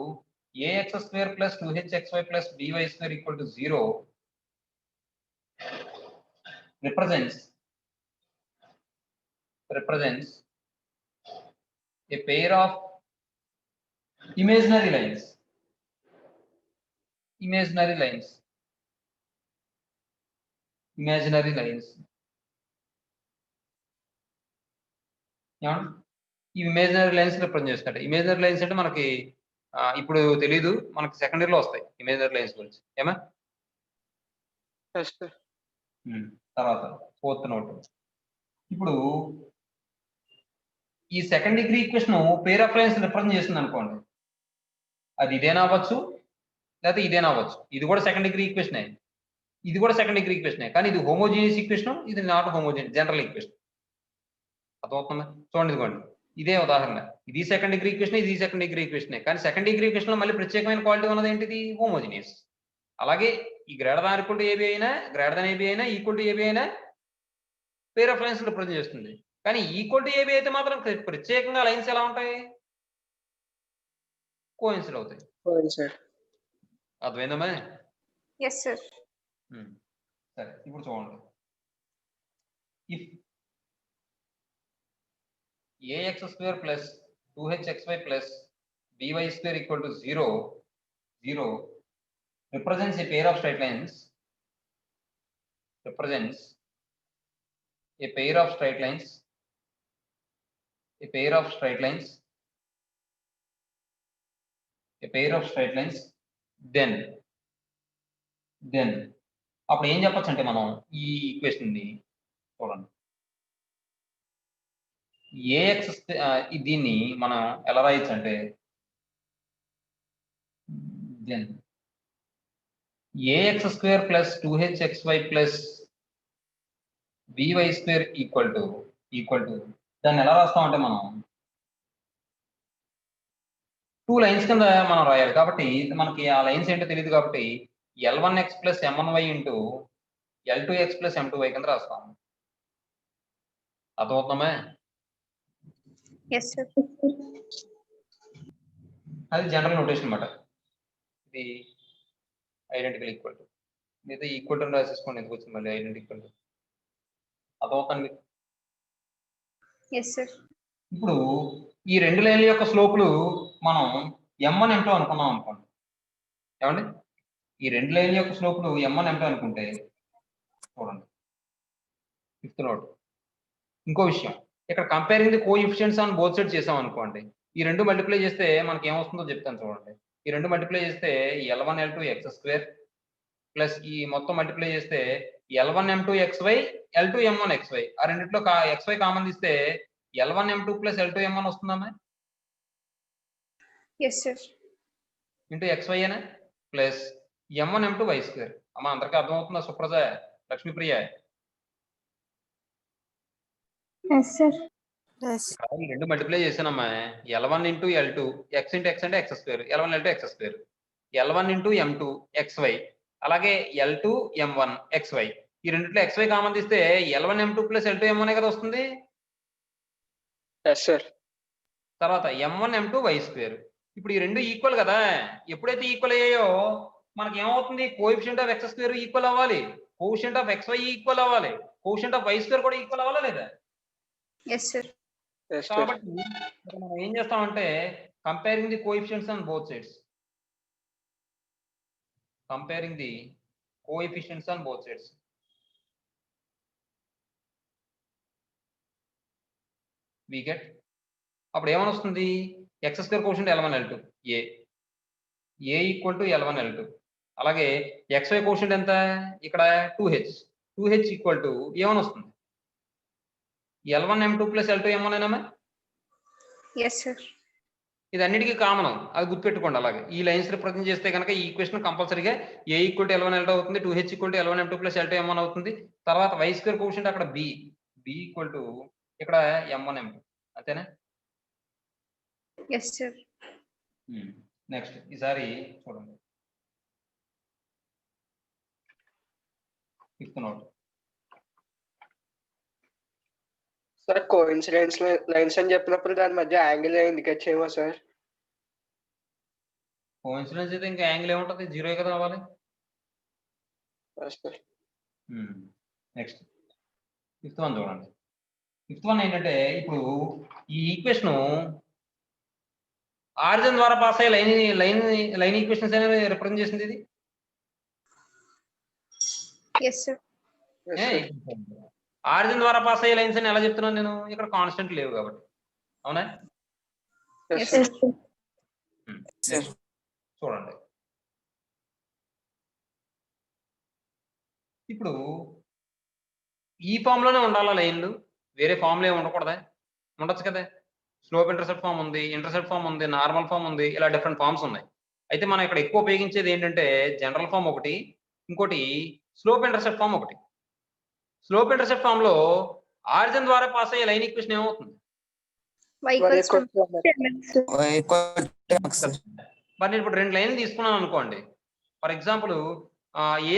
ax square plus 2hxy plus by square equal to 0 represents a pair of imaginary lines. ఈ ఇమేజినరీ లైన్స్ రిప్రజెంట్ చేస్తాడు. ఇమేజినరీ లైన్స్ అంటే మనకి ఇప్పుడు తెలీదు, మనకి సెకండ్ ఇయర్ లో వస్తాయి ఇమేజినరీ లైన్స్ గురించి. ఏమా? తర్వాత ఫోర్త్ నోట్. ఇప్పుడు ఈ second degree equation pair of lines represent చేస్తుంది అనుకోండి, అది ఇదేనా అవ్వచ్చు లేకపోతే ఇదేనా అవ్వచ్చు. ఇది కూడా సెకండ్ డిగ్రీ ఈక్వేషనే, ఇది కూడా సెకండ్ డిగ్రీ ఈక్వేషనే, కానీ ఇది హోమోజీనియస్ ఈక్వేషన్, ఇది నాట్ హోమోజీనియస్ జనరల్ ఈక్వేషన్. అర్థమవుతుందా? చూడండి, ఇదిగోండి, ఇదే ఉదాహరణ. ఇది సెకండ్ డిగ్రీ ఈక్వేషన్, ఇది సెకండ్ డిగ్రీ ఈక్వేషనే, కానీ సెకండ్ డిగ్రీ ఈక్వేషన్ లో మళ్ళీ ప్రత్యేకమైన క్వాలిటీ ఉన్నది ఏంటిది? హోమోజీనియస్. అలాగే ఈ greater than equal to AB అయినా, గ్రేటర్ దాన్ ఏబి అయినా, ఈక్వల్ టు ఏబి అయినా పేర్ ఆఫ్ లైన్స్ రిప్రజెంట్ చేస్తుంది. కానీ ఈక్వల్ టు ఏబి అయితే మాత్రం ప్రత్యేకంగా లైన్స్ ఎలా ఉంటాయి? కోయిన్సైడ్ అవుతాయి. అర్థమైందమ్మా? Yes sir. సరే, ఇప్పుడు చూడండి. If ax square plus 2hxy plus by square equal to 0 0 represents a pair of straight lines, represents a pair of straight lines, a pair of straight lines, a pair of straight lines, then అప్పుడు ఏం చెప్పొచ్చు అంటే మనం ఈ equation ని చూడండి, AX దీన్ని మనం ఎలా రాయొచ్చు అంటే then ax square plus 2hxy plus by square equal to దాన్ని ఎలా రాస్తామంటే మనం 2 లైన్స్ కింద మనం రాయాలి. కాబట్టి మనకి ఆ లైన్స్ ఏంటో తెలియదు కాబట్టి L1x plus M1y into L2x plus M2y కింద రాస్తాం. అర్థమవుతుందా? Yes sir. అది జనరల్ నోటేషన్ అన్నమాట. ఇది ఐడెంటికల్ ఈక్వల్ టు లేదా ఈక్వల్ టు రాసేసుకోండి, ఎందుకు వచ్చింది మళ్ళీ ఐడెంటికల్ టు. అర్థమవుతుంది? Yes sir. ఇప్పుడు ఈ రెండు లైన్ల యొక్క స్లోపులు మనం M1 M2 అనుకున్నాం అనుకోండి. ఏమండి, ఈ రెండు లైన్ల యొక్క స్లోపులు M1 M2 అనుకుంటే చూడండి 5th నోట్. ఇంకో విషయం, ఇక్కడ comparing the coefficients on both side చేసాం అనుకోండి, ఈ రెండు మల్టిప్లై చేస్తే మనకి ఏమొస్తుందో చెప్తాను చూడండి. ఈ రెండు మల్టిప్లై చేస్తే L1 L2 x square plus ఈ మొత్తం మల్టిప్లై చేస్తే L1 M2 xy L2 M1 xy, ఆ రెండిట్లో xy కామన్ తీస్తే L1 M2 plus L2 M1 వస్తుందమ్మా. Yes sir. ఇంటూ xy అనే plus M1 M2 y square. అమ్మా అందరికీ అర్థమవుతుందా సుప్రజ, లక్ష్మీప్రియ? Yes sir. ఈ రెండు మల్టిప్లై చేసానమ్మా, L1 into L2 x into x అంటే x square, L1 L2 x square, L1 into M2 xy, అలాగే L2 M1 xy. ఈ రెండిట్లో xy కామన్ తీస్తే L1 M2 plus L2 M1 కదా వస్తుంది. Yes sir. తర్వాత M1 M2 y స్క్వేర్. ఇప్పుడు ఈ రెండు ఈక్వల్ కదా, ఎప్పుడైతే ఈక్వల్ అయ్యాయో మనకి ఏమవుతుంది, coefficient of x square equal అవ్వాలి, కోఎఫిషియంట్ ఆఫ్ xy ఈక్వల్ అవ్వాలి, కోఎఫిషియంట్ ఆఫ్ y స్క్వేర్ కూడా ఈక్వల్ అవ్వాలా లేదా? Yes sir. కాబట్టి మనం ఏం చేస్తామంటే comparing the coefficients on both sides, comparing the coefficients on both sides we get, అప్పుడు ఏమని వస్తుంది, x square coefficient L1 L2 a equal to L1 L2, అలాగే xy కోఎఫిషియంట్ ఎంత ఇక్కడ 2h ఈక్వల్ టు ఏమని వస్తుంది, L1 M2 plus L2 M1 అయినా. Yes sir. ఇది అన్నిటికీ కామన్, అది గుర్తుపెట్టుకోండి. అలాగే ఈ లైన్స్ రిప్రజెంట్ చేస్తే కనుక ఈ ఈక్వేషన్ కంపల్సరీగా a equal to L1 L2 అవుతుంది, 2h equal to L1 M2 plus L2 M1 అవుతుంది. తర్వాత y స్క్వేర్ కోఎఫిషియంట్ అక్కడ b ఈక్వల్ టు ఇక్కడ M1 M2, అంతేనా? Yes sir. నెక్స్ట్ ఈసారి చూడండి 5th note. Sir coincidence lines అని చెప్పినప్పుడు దాని మధ్య యాంగిల్ ఇండికేట్ చేయమా సార్? కోఇన్సిడెన్స్ అయితే ఇంకా యాంగిల్ ఏముంటుంది, 0 కదా రావాలి. నెక్స్ట్ 5th వన్ చూడండి. 5th వన్ ఏంటంటే, ఇప్పుడు ఈ ఈక్వేషన్ ఆరిజిన్ ద్వారా పాస్ అయ్యే లైన్ ఈక్వేషన్స్ అనేది రిప్రజెంట్ చేసింది ఇది. Yes sir. ఆరిజిన్ ద్వారా పాస్ అయ్యే లైన్స్ అని ఎలా చెప్తున్నాను నేను, ఇక్కడ కాన్స్టెంట్ లేవు కాబట్టి, అవునా? Yes sir. చూడండి, ఇప్పుడు ఈ ఫామ్ లోనే ఉండాలా లైన్లు, వేరే ఫామ్ లో ఉండకూడదా? ఉండొచ్చు కదా. స్లోప్ ఇంటర్సెప్ట్ ఫామ్ ఉంది, ఇంటర్సెప్ట్ ఫామ్ ఉంది, నార్మల్ ఫామ్ ఉంది, ఇలా డిఫరెంట్ ఫామ్స్ ఉన్నాయి. అయితే మనం ఇక్కడ ఎక్కువ ఉపయోగించేది ఏంటంటే జనరల్ ఫామ్ ఒకటి, ఇంకోటి స్లోప్ ఇంటర్సెప్ట్ ఫామ్ ఒకటి. స్లోప్ ఇంటర్సెప్ట్ ఫామ్ లో ఆరిజిన్ ద్వారా పాస్ అయ్యే లైన్ ఈక్వేషన్ ఏమవుతుంది, మరి నేను ఇప్పుడు రెండు లైన్లు తీసుకున్నాను అనుకోండి. For example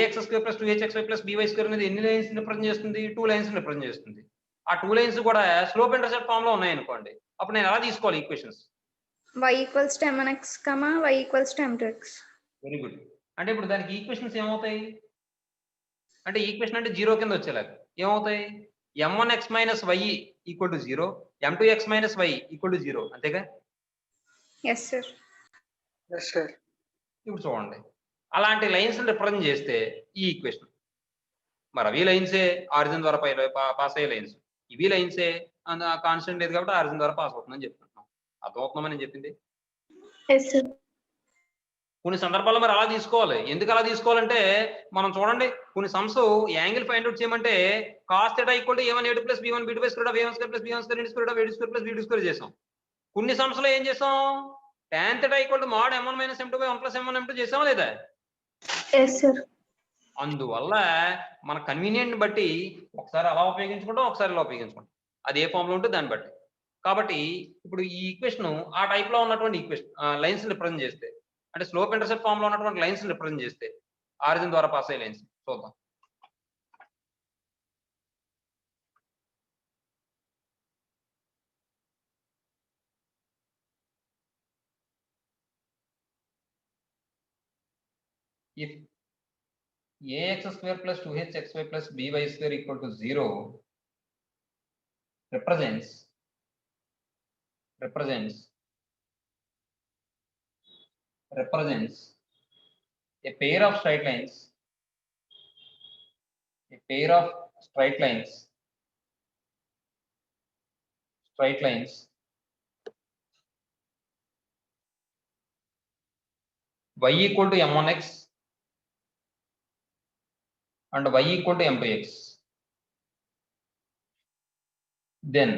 ax square plus 2hxy plus by square అనేది ఎన్ని లైన్స్ రిప్రజెంట్ చేస్తుంది, 2 లైన్స్ రిప్రజెంట్ చేస్తుంది. ఆ 2 లైన్స్ కూడా స్లోప్ ఇంటర్సెప్ట్ ఫామ్ లో ఉన్నాయి అనుకోండి, అప్పుడు నేను ఎలా తీసుకోవాలి equations? y equals to mx, y equals to m2x. Very good. అంటే ఇప్పుడు దానికి ఈక్వేషన్స్ ఏమవుతాయి అంటే, ఈక్వేషన్ అంటే 0 కింద వచ్చేలాగా ఏమవుతాయి, m1x minus y equal to 0, m2x minus y equal to 0, అంతేగా? Yes sir. Yes sir. ఇప్పుడు చూడండి అలాంటి లైన్స్ రిప్రజెంట్ చేస్తే ఈ ఈక్వేషన్ మరి అవి లైన్సే ఆరిజిన్ ద్వారా పాస్ అయ్యే లైన్స్ ఇవి లైన్సే కాన్స్టెంట్ లేదు కాబట్టి ఆరిజిన్ ద్వారా పాస్ అవుతుందని చెప్తున్నాం అర్థమవుతుందని నేను చెప్పింది ఎస్ సార్. కొన్ని సందర్భాల్లో మరి అలా తీసుకోవాలి ఎందుకు అలా తీసుకోవాలంటే మనం చూడండి కొన్ని సమ్స్ యాంగిల్ ఫైండ్ అవుట్ చేయమంటే cos theta equal to a1 a2 plus b1 b2 by square of a1 square plus b1 square into square of a2 square plus b2 square చేసాం కొన్ని సమ్స్ లో ఏం చేసాం tan theta equal to mode m1 minus m2 by 1 plus m1 m2 చేసామా లేదా yes sir. అందువల్ల మన convenient బట్టి ఒకసారి అలా ఉపయోగించుకుంటాం ఒకసారి ఇలా ఉపయోగించుకుంటాం అది ఏ ఫామ్ లో ఉంటే దాన్ని బట్టి కాబట్టి ఇప్పుడు ఈ ఈక్వేషన్ ఆ టైప్ లో ఉన్నటువంటి ఈక్వేషన్ లైన్స్ రిప్రజెంట్ చేస్తే అంటే స్లోప్ ఇంటర్సెప్ట్ ఫామ్ లో ఉన్నటువంటి లైన్స్ రిప్రజెంట్ చేస్తే ఆరిజిన్ ద్వారా పాస్ అయ్యే లైన్స్ చూద్దాం if ax square plus 2hxy plus by square equal to 0 represents a pair of straight lines y equal to m1x and y equal to m2x then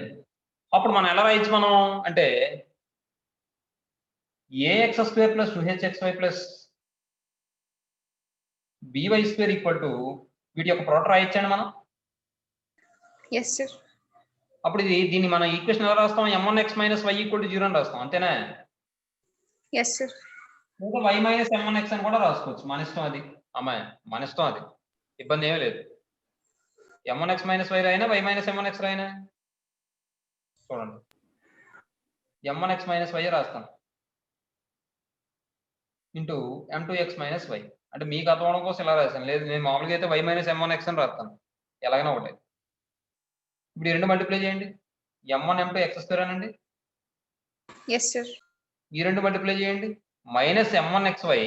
అప్పుడు మనం ఎలా రాయొచ్చు మనం అంటే ax square plus 2hxy plus by square equal to వీటి యొక్క product రాయొచ్చండి మనం yes sir. అప్పుడు దీన్ని మనం ఈక్వేషన్ ఎలా రాస్తాం m1x minus y equal to 0 అని రాస్తాం అంతేనా ఎస్ సార్. ఇంకా y మైనస్ m1x అని కూడా రాసుకోవచ్చు మన ఇష్టం అది అమ్మాయి మన ఇష్టం అది ఇబ్బంది ఏమీ లేదు m1x minus y రాయినా y minus m1x రాయినా చూడండి m1x మైనస్ y రాస్తాం ఇంటూ m2x మైనస్ y అంటే మీకు అర్థం అవడం కోసం ఇలా రాశాను లేదు నేను మామూలుగా అయితే y మైనస్ m1x అని రాస్తాను ఎలాగైనా ఒకటే ఇప్పుడు ఈ రెండు మల్టిప్లై చేయండి m1 m2 x స్క్వేర్ అనండి ఎస్ సార్. ఈ రెండు మల్టిప్లై చేయండి మైనస్ m1xy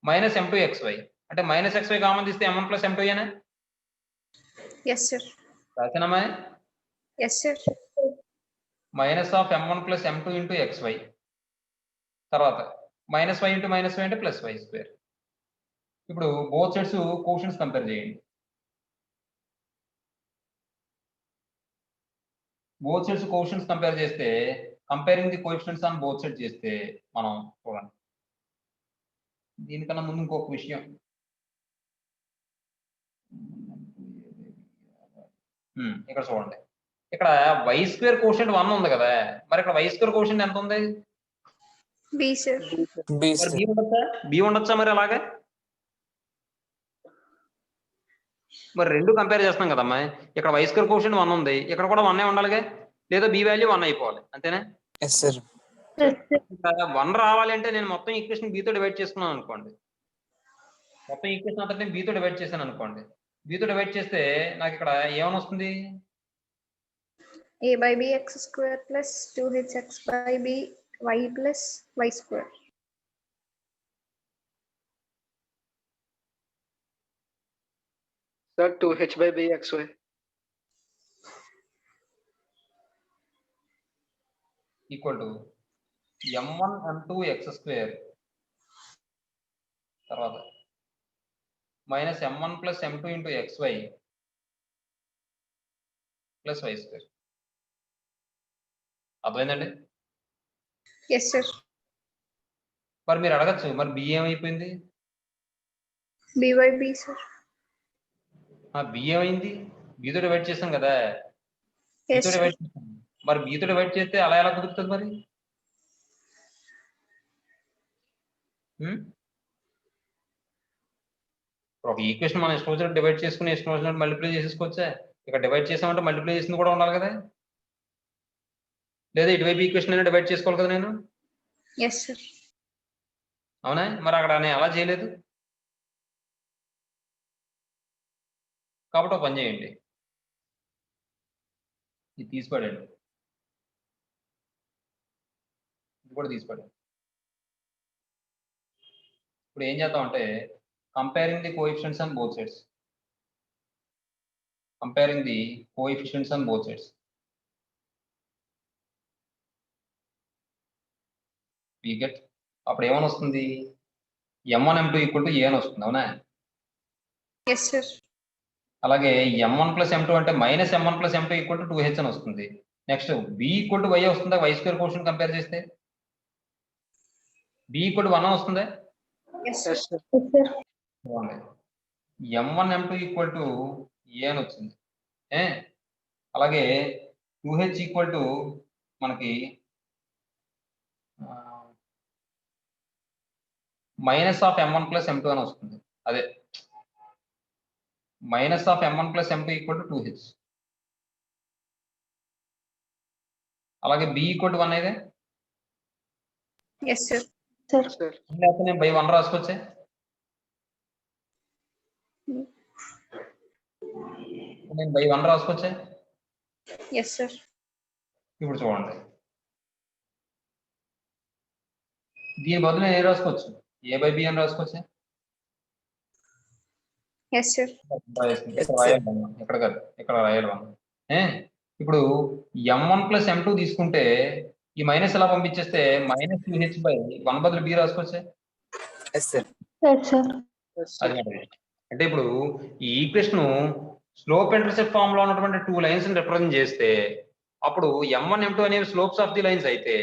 మైనస్ m2xy అంటే మైనస్ xy కామన్ తీస్తే m1 ప్లస్ m2 ఏనా ఎస్ సార్. రాసినమ్మా yes sir. Minus of m1 plus m2 into xy తర్వాత minus y into minus y అంటే ప్లస్ y స్క్వేర్ ఇప్పుడు బోత్ సైడ్స్ కోషన్స్ compare చేయండి both sides కోషన్స్ కంపేర్ చేస్తే comparing the coefficients on both sides చేస్తే మనం చూడండి దీనికన్నా ముందు ఇంకొక విషయం ఇక్కడ చూడండి ఇక్కడ y స్క్వేర్ కోషియంట్ 1 ఉంది కదా మరి ఇక్కడ y స్క్వేర్ కోషియంట్ ఎంత ఉంది బి సార్. మరి బి ఉండొచ్చా మరి అలాగే మరి రెండు కంపేర్ చేస్తాం కదమ్మా ఇక్కడ y స్క్వేర్ కోషియంట్ 1 ఉంది ఇక్కడ కూడా 1 ఉండాలిగా లేదా b వాల్యూ 1 అయిపోవాలి అంతేనా ఎస్ సార్ 1 రావాలి అంటే నేను మొత్తం ఈక్వేషన్ b తో డివైడ్ చేసుకున్నాను అనుకోండి మొత్తం ఈక్వేషన్ అంతా b తో డివైడ్ చేశాను అనుకోండి b తో డివైడ్ చేస్తే నాకు ఇక్కడ ఏమని వస్తుంది a by b x square plus 2hx by b y plus y square. Sir 2h by bxy equal to m1 m2 x square తర్వాత minus m1 plus m2 into xy plus y square అర్థమైందండి yes sir. మరి మీరు అడగచ్చు మరి B ఏమైపోయింది B by B sir. B ఏమైంది బీతో divide చేసాం కదా ఎస్ బీతో డివైడ్ చేసాం మరి బీతో డివైడ్ చేస్తే అలా ఎలా కుదురుతుంది మరి ఒక ఈక్వేషన్ మనం ఇష్టం వచ్చినట్టు డివైడ్ చేసుకుని ఇష్టం వచ్చినట్టు మల్టిప్లై చేసేసుకోవచ్చా ఇక్కడ డివైడ్ చేసామంటే మల్టిప్లై చేసింది కూడా ఉండాలి కదా లేదా ఇటువైపు ఈక్వేషన్ అయినా డివైడ్ చేసుకోవాలి కదా నేను ఎస్ సార్. అవునా మరి అక్కడ నేను అలా చేయలేదు కాబట్టి ఒక పని చేయండి ఇది తీసిపడండి ఇది కూడా తీసిపడండి ఇప్పుడు ఏం చేద్దాం అంటే comparing the coefficients on both sides. Comparing the coefficients on both sides. We get అప్పుడు ఏమని వస్తుంది? m1 m2 equal to A అని వస్తుంది, అవునా? Yes sir. అలాగే m1 ప్లస్ m2 అంటే minus m1 plus m2 equal to 2h అని వస్తుంది. Next b equal to y వస్తుందా? y స్క్వేర్ కోషన్ కంపేర్ చేస్తే b ఈక్వల్ టు 1 వస్తుందా? Yes yes sir. Sir. Yes sir. m1 m2 equal to A అని వచ్చింది. అలాగే 2h ఈక్వల్ టు మనకి minus of m1 plus m2 అని వస్తుంది. అదే minus of m1 plus m2 equal to 2h. అలాగే b ఈక్వల్ టు 1 అయితే ఎస్ సార్. సార్. సార్. లేకపోతే నేను బై 1 రాసుకోవచ్చే. నేను బై 1 రాసుకోవచ్చే. Yes sir. ఇప్పుడు చూడండి, దీని బదులు నేను ఏం రాసుకోవచ్చు? ఏ బై బి అని రాసుకోవచ్చు. Yes sir. ఇక్కడ కాదు, ఇక్కడ రాయాలి మనం. ఇప్పుడు m1 ప్లస్ m2 తీసుకుంటే ఈ మైనస్ ఎలా పంపించేస్తే మైనస్ 2h బై 1 బదులు బి రాసుకోవచ్చే. Yes sir. అది మాట. అంటే ఇప్పుడు ఈ ఈక్వేషన్ స్లోప్ ఇంటర్సెప్ట్ ఫామ్ లో ఉన్నటువంటి 2 లైన్స్ ని రిప్రజెంట్ చేస్తే అప్పుడు m1 m2 అనేవి స్లోప్స్ ఆఫ్ ది లైన్స్ అయితే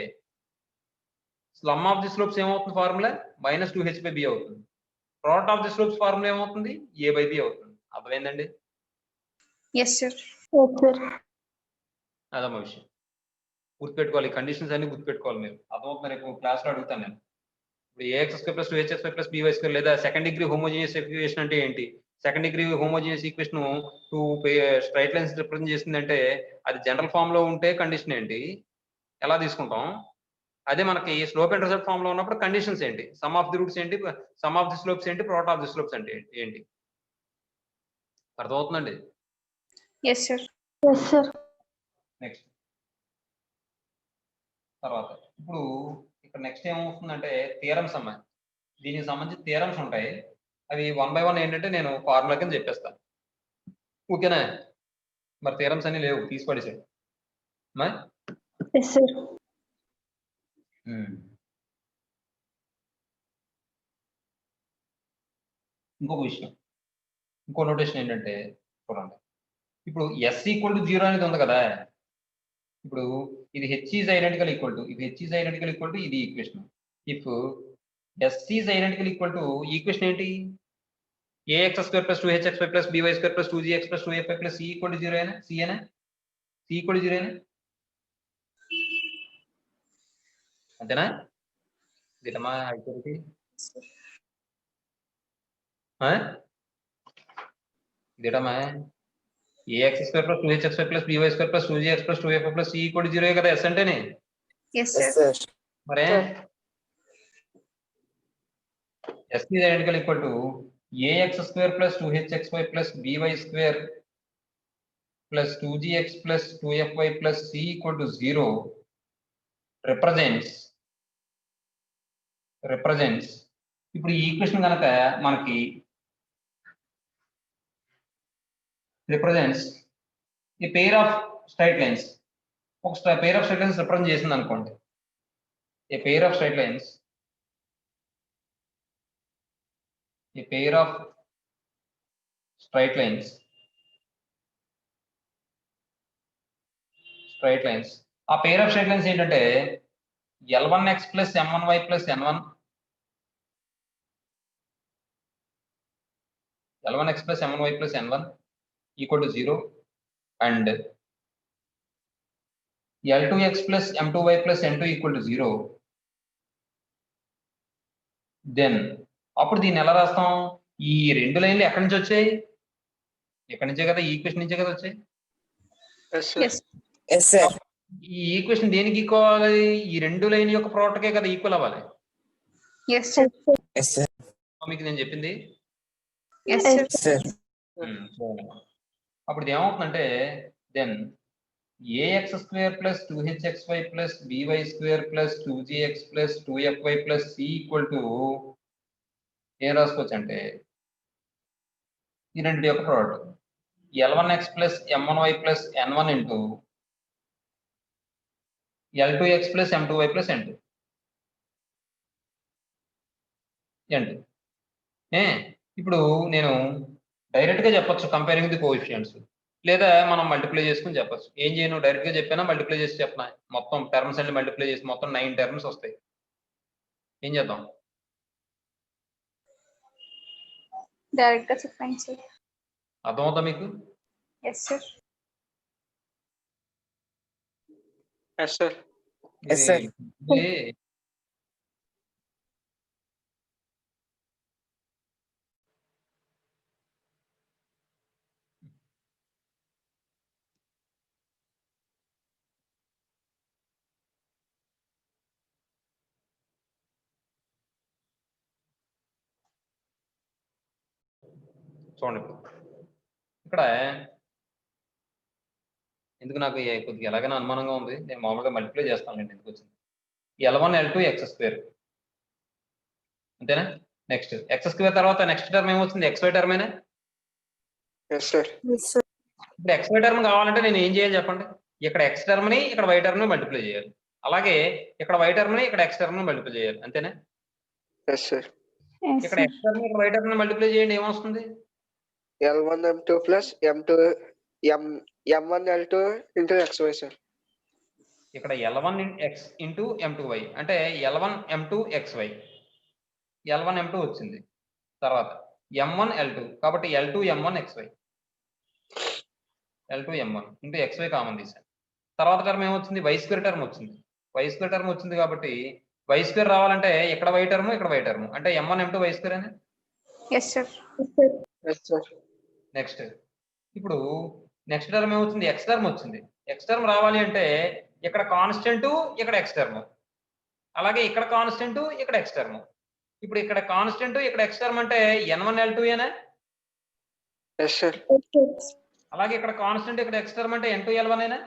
స్లమ్ ఆఫ్ ది స్లోప్స్ ఏమవుతుంది? Formula minus 2h by B అవుతుంది. Product of the slopes formula ఏమవుతుంది? ఏ బై బి అవుతుంది. అర్థమైందండి? Yes sir. Yes sir. అదమ్మా విషయం. గుర్తుపెట్టుకోవాలి, కండిషన్స్ అన్ని గుర్తుపెట్టుకోవాలి మీరు. అర్థమవుతుంది? రేపు క్లాస్ లో అడుగుతాను నేను. ఇప్పుడు a x square plus 2hx plus by square లేదా సెకండ్ డిగ్రీ హోమోజీనియస్ ఈక్వేషన్ అంటే ఏంటి? Second degree homogeneous equation 2 straight lines represent చేసిందంటే అది జనరల్ ఫామ్ లో ఉంటే కండిషన్ ఏంటి, ఎలా తీసుకుంటాం? అదే మనకి స్లోప్ ఇంటర్సెప్ట్ ఫామ్ లో ఉన్నప్పుడు కండిషన్స్ ఏంటి? సమ్ ఆఫ్ ది రూట్స్ ఏంటి, సమ్ ఆఫ్ ది స్లోప్స్ ఏంటి, ప్రోడక్ట్ ఆఫ్ ది స్లోప్స్ అంటే ఏంటి? అర్థమవుతుందండి? Yes sir. Yes sir. Next తర్వాత ఇప్పుడు ఇక్కడ నెక్స్ట్ ఏమవుతుందంటే థియరమ్స్ అమ్మాయి. దీనికి సంబంధించి థియరమ్స్ ఉంటాయి. అవి 1 బై 1 ఏంటంటే నేను ఫార్ములా కింద చెప్పేస్తాను. ఓకేనా? మరి థియరమ్స్ అన్ని లేవు, తీసి పడేసాడు. Yes sir. ఇంకొక విషయం, ఇంకో నోటేషన్ ఏంటంటే చూడండి, ఇప్పుడు ఎస్ ఈక్వల్ టు 0 అనేది ఉంది కదా. ఇప్పుడు ఇది H is identical equal to ఇది H is identical equal to ఇది equation. If S is identical equal to equation ఏంటి? A X square plus 2hx plus by square plus 2gx plus 2fy plus C equal to 0 అయినా C అయినా C equal to 0 అయినా అంతేనా? ఇదమ్మా అయిపోయింది. ఇదేటమ్మా A X square plus 2hx plus by square plus 2gx plus 2fy plus C equal to 0 కదా S అంటేనే. Yes sir. మరే S is identical equal to A X square plus 2hxy plus by square plus 2gx plus 2fy plus C equal to 0 represents ఇప్పుడు ఈ equation కనుక మనకి represents a pair of straight lines. ఒక pair of straight lines represent చేసింది అనుకోండి. A pair of straight lines ఆ pair of straight lines ఏంటంటే L1x plus M1y plus N1 L1x plus M1y plus N1 equal to 0 and L2x plus M2y plus N2 equal to 0. Then అప్పుడు దీన్ని ఎలా రాస్తాం? ఈ రెండు లైన్లు ఎక్కడి నుంచి వచ్చాయి? ఎక్కడి నుంచే కదా, ఈ ఈక్వేషన్ నుంచే కదా వచ్చాయి. Yes sir. ఈ ఈక్వేషన్ దేనికి ఈక్వల్ అవ్వాలి? ఈ రెండు లైన్ యొక్క ప్రోడక్ట్కే కదా ఈక్వల్ అవ్వాలి. Yes sir. మీకు నేను చెప్పింది. Yes sir. అప్పుడు ఇది ఏమవుతుందంటే then a x square plus 2hxy plus by square plus 2gx plus 2fy plus C equal to ఏం రాసుకోవచ్చు అంటే ఈ రెండింటి యొక్క product L1x plus M1y plus N1 into L2x plus M2y plus N2 ఇప్పుడు నేను డైరెక్ట్ గా చెప్పొచ్చు కంపేరింగ్ ది కోఎఫిషియెంట్స్, లేదా మనం మల్టిప్లై చేసుకుని చెప్పొచ్చు. ఏం చేయను, డైరెక్ట్ గా చెప్పినా మల్టిప్లై చేసి చెప్పనా, మొత్తం టర్మ్స్ అన్ని మల్టిప్లై చేసి మొత్తం 9 టర్మ్స్ వస్తాయి. ఏం చేద్దాం? డైరెక్ట్ గా చెప్పండి సార్. అర్థమవుతా మీకు? Yes sir. Yes sir. Yes, sir. చూడండి ఇక్కడ ఎందుకు నాకు కొద్దిగా ఎలాగైనా అనుమానంగా ఉంది, నేను మామూలుగా మల్టిప్లై చేస్తాను. ఎందుకు వచ్చింది L1 L2 x², అంతేనా? నెక్స్ట్ x² తర్వాత నెక్స్ట్ టర్మ్ ఏమొస్తుంది, xy టర్మేనా? Yes sir. ఇప్పుడు xy టర్మ్ కావాలంటే నేను ఏం చేయాలి చెప్పండి, ఇక్కడ x టర్మ్ ని ఇక్కడ y టర్మ్ ని మల్టిప్లై చేయాలి, అలాగే ఇక్కడ y టర్మ్ ని ఇక్కడ x టర్మ్ ని మల్టిప్లై చేయాలి, అంతేనా? Yes sir. ఇక్కడ x టర్మ్ ఇక్కడ y టర్మ్ ని మల్టిప్లై చేయండి, ఏమొస్తుంది? L1 M2 plus M1 L2 into XY sir. ఇక్కడ L1 x ఇంటూ M2y అంటే L1 M2 xy, L1 M2 వచ్చింది, తర్వాత M1 L2 కాబట్టి L2 M1 xy, L2 M1 into xy common తీసాను. తర్వాత టర్మ్ ఏమొచ్చింది, y² టర్మ్ వచ్చింది. y² టర్మ్ వచ్చింది కాబట్టి y² రావాలంటే ఇక్కడ y టర్మ్ ఇక్కడ y టర్మ్ అంటే M1 M2 y² అని. Yes sir. Yes sir. Next ఇప్పుడు నెక్స్ట్ టర్మ్ ఏమొచ్చింది, x టర్మ్ వచ్చింది. x టర్మ్ రావాలి అంటే ఇక్కడ కాన్స్టెంట్ ఇక్కడ x టర్మ్, అలాగే ఇక్కడ కాన్స్టెంట్ ఇక్కడ x టర్మ్. ఇప్పుడు ఇక్కడ కాన్స్టెంట్ ఇక్కడ x టర్మ్ అంటే N1 L2 ఏనా? Yes sir. అలాగే ఇక్కడ కాన్స్టెంట్ ఇక్కడ x టర్మ్ అంటే N2 L1 ఏనా?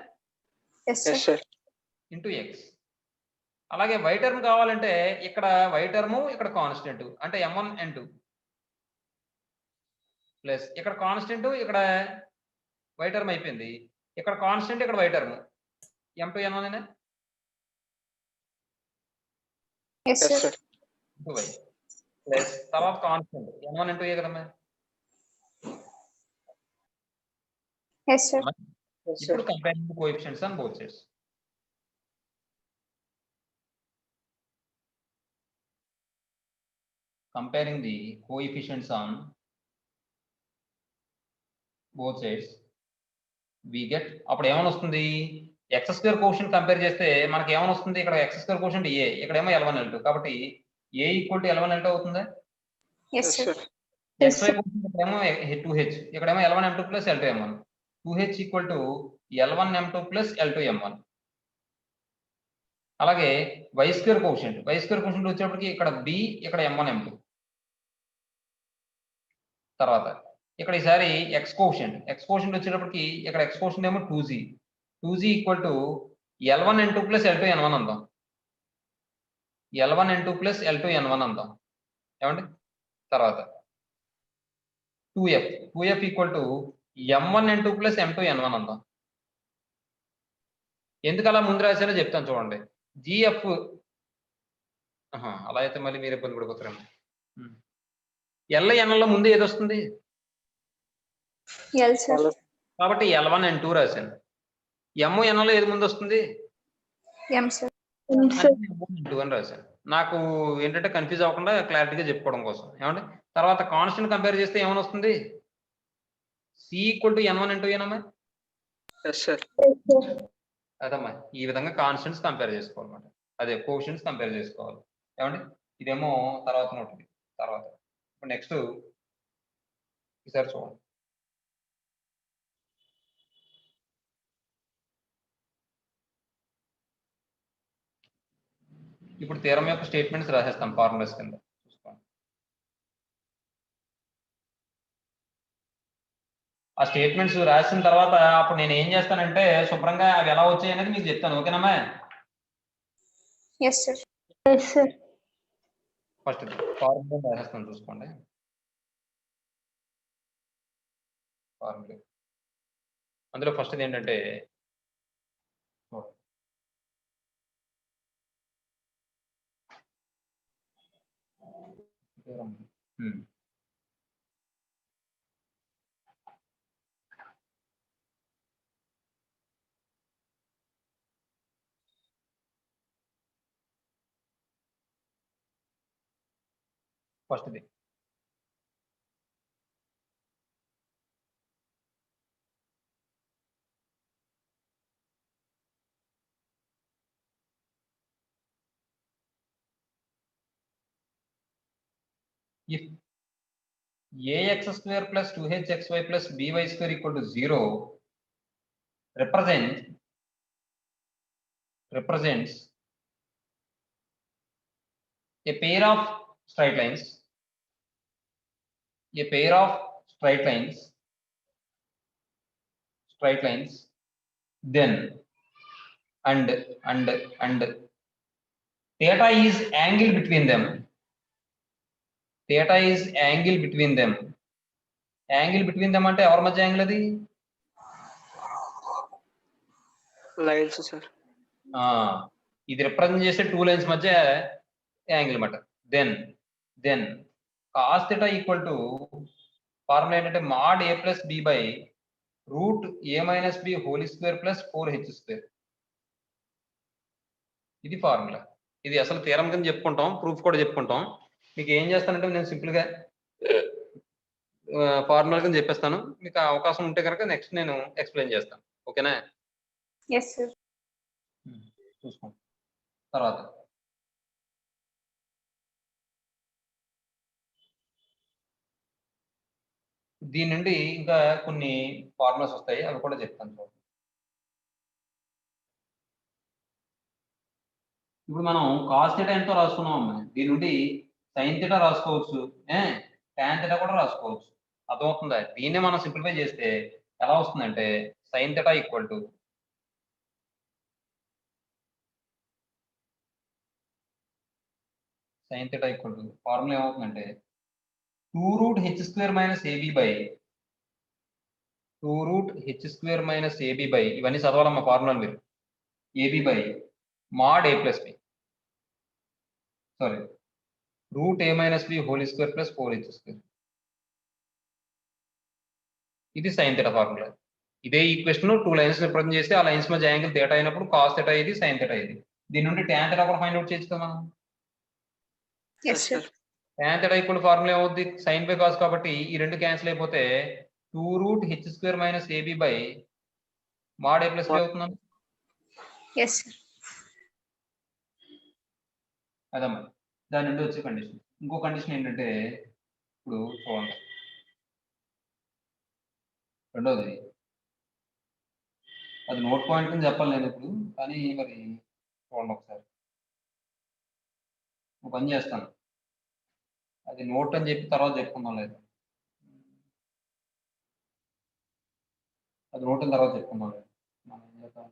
Yes yes sir. Sir. Into x. అలాగే y టర్మ్ కావాలంటే ఇక్కడ y టర్మ్ ఇక్కడ కాన్స్టెంట్ అంటే M1 N2 ప్లస్ ఇక్కడ కాన్స్టెంట్ ఇక్కడ y టర్మ్ అయిపోయింది, ఇక్కడ కాన్స్టెంట్ ఇక్కడ y టర్మ్ M2 N1 ఏనా? Yes yes sir. Sir. Into y plus తర్వాత కాన్స్టెంట్ N1 N2 ఏ కదమ్మా. Yes sir. ఎస్ ఇప్పుడు sir. Comparing the coefficients on both sides. Comparing the coefficients on both sides, we get అప్పుడు ఏమని వస్తుంది, x² quotient compare చేస్తే మనకి ఏమని వస్తుంది, ఇక్కడ x² కోషంట్ a, ఇక్కడేమో L1 L2 కాబట్టి a equal to L1 L2 అవుతుంది. Yes yes sir. Sir. xy quotient ఇక్కడేమో 2h, ఇక్కడేమో L1 M2 plus L2 M1, 2h equal to L1 M2 plus L2 M1. అలాగే y² కోషంట్ వచ్చేటప్పటికి ఇక్కడ b ఇక్కడ M1 M2, తర్వాత ఇక్కడ ఈసారి x కోషంట్ వచ్చేటప్పటికి ఇక్కడ x కోషంట్ ఏమో 2g equal to L1 N2 plus L2 N1 అందాం, L1 N2 plus L2 N1 అందాం ఏమండి. తర్వాత 2f equal to M1 N2 plus M2 N1 అందాం. ఎందుకు అలా ముందు రాశానో చెప్తాను చూడండి. gf అలా అయితే మళ్ళీ మీరు ఇబ్బంది పడిపోతారేమో. L లో ముందు ఏది వస్తుంది, ఎల్ సార్. కాబట్టి L1 N2 రాశాను. M లో ఏది ముందు వస్తుంది, ఎం సార్. M2 అని రాశాను. నాకు ఏంటంటే కన్ఫ్యూజ్ అవ్వకుండా క్లారిటీగా చెప్పుకోవడం కోసం ఏమంటే. తర్వాత కాన్స్టెంట్ కంపేర్ చేస్తే ఏమని వస్తుంది, C equal to N1 N2 ఏనమ్మా. Yes sir. అదమ్మా ఈ విధంగా కాన్స్టెంట్స్ కంపేర్ చేసుకోవాలన్నమాట, అదే కోషంట్స్ కంపేర్ చేసుకోవాలి ఏమండి. ఇదేమో తర్వాత ఉంటుంది. తర్వాత ఇప్పుడు నెక్స్ట్ ఈసారి చూడండి. ఇప్పుడు థీరం యొక్క స్టేట్మెంట్స్ రాసేస్తాం ఫార్ములాస్ కింద చూసుకోండి. ఆ స్టేట్మెంట్స్ రాసిన తర్వాత అప్పుడు నేను ఏం చేస్తానంటే శుభ్రంగా అవి ఎలా వచ్చాయి అనేది మీకు చెప్తాను, ఓకేనమ్మా. Yes sir. Yes sir. First formula రాసేస్తాను చూసుకోండి. ఫార్ములా అందులో ఫస్ట్ది ఏంటంటే ఫస్ట్ది if ax square plus 2hxy plus by square equal to 0 represents a pair of straight lines, then and theta is angle between them. Angle between them అంటే ఎవరి మధ్య angle అది? Lines sir. ఇది రిప్రజెంట్ చేసే 2 లైన్స్ మధ్య angle అన్నమాట. Then cos theta equal to formula ఏంటంటే mod a plus b by root a minus b whole square plus 4h square. ఇది ఫార్ములా. ఇది అసలు థీరం కింద చెప్పుకుంటాం, ప్రూఫ్ కూడా చెప్పుకుంటాం. మీకు ఏం చేస్తానంటే నేను సింపుల్ గా ఫార్ములా కింద చెప్పేస్తాను. మీకు అవకాశం ఉంటే కనుక నెక్స్ట్ నేను ఎక్స్ప్లెయిన్ చేస్తాను. ఓకేనా? Yes sir. చూసుకోండి తర్వాత దీని నుండి ఇంకా కొన్ని ఫార్ములాస్ వస్తాయి, అవి కూడా చెప్తాను చూడండి. ఇప్పుడు మనం కాస్ థీటా ఎంతో రాసుకున్నాం అమ్మా. దీని నుండి సైన్ థీటా రాసుకోవచ్చు, tan థీటా కూడా రాసుకోవచ్చు. అర్థమవుతుందా? దీన్నే మనం సింప్లిఫై చేస్తే ఎలా వస్తుందంటే sine theta equal to formula ఏమవుతుందంటే 2 root h square minus ab by ఇవన్నీ చదవాలమ్మా ఫార్ములా మీరు. ab by mod a plus b root a minus b whole square plus 4h square. ఇది సైన్ థీటా ఫార్ములా. ఇదే equation 2 lines represent చేస్తే ఆ lines మధ్య angle theta అయినప్పుడు cos theta ఇది, sine theta ఇది. దీని నుండి tan థీటా కూడా ఫైండ్ అవుట్ చేయొచ్చు కదా మనం. Yes sir. tan theta equal formula ఏమవుద్ది? సైన్ బై కాస్ కాబట్టి ఈ రెండు క్యాన్సిల్ అయిపోతే 2 root h square minus ab by mod a plus b అవుతుందా? Yes sir. అదమ్మా దాని నుండి వచ్చే కండిషన్. ఇంకో కండిషన్ ఏంటంటే ఇప్పుడు చూడండి, రెండోది అది నోట్ పాయింట్ కింద చెప్పాలి నేను ఇప్పుడు, కానీ మరి చూడండి ఒకసారి. ఒక పని చేస్తాను, అది నోట్ అని చెప్పి తర్వాత చెప్పుకుందాం. లేదు, అది నోట్ అని తర్వాత చెప్పుకుందాం. లేదు మనం ఏం చేద్దాం,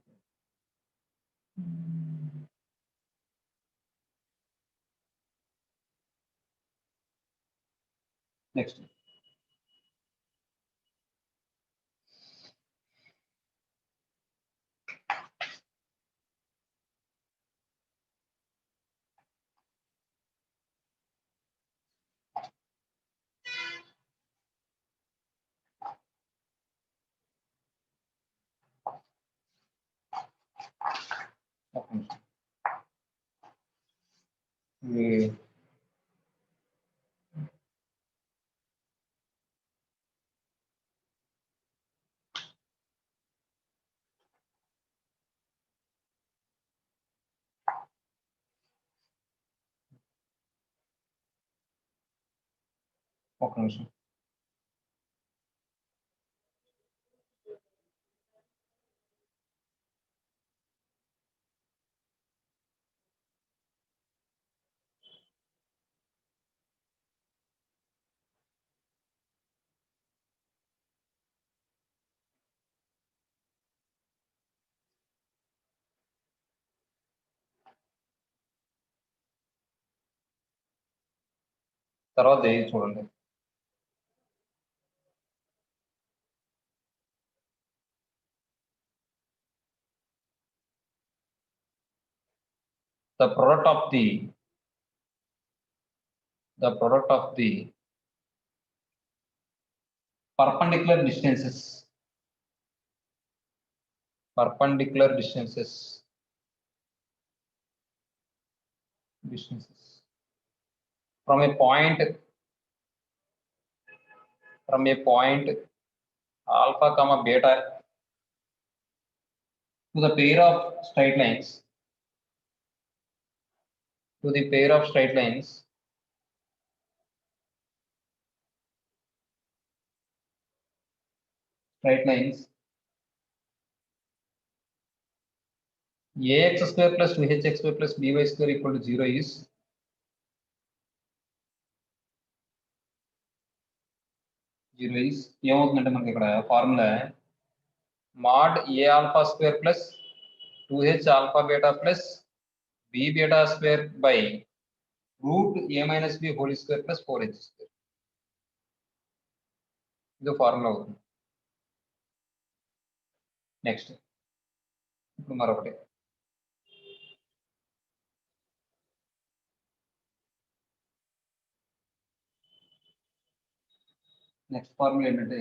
నెక్స్ట్ ఒక నిమిషం. తర్వాత చూడండి. The product of the perpendicular distances from a point alpha comma beta to the pair of straight lines ax square plus 2hx square plus by square equal to 0 is ఏమవుతుందంటే మనకి ఇక్కడ formula mod a alpha square plus 2h alpha beta plus b beta square by root a minus b whole square plus 4h square. ఇది formula అవుతుంది. Next ఇప్పుడు మరొకటి next formula ఏంటంటే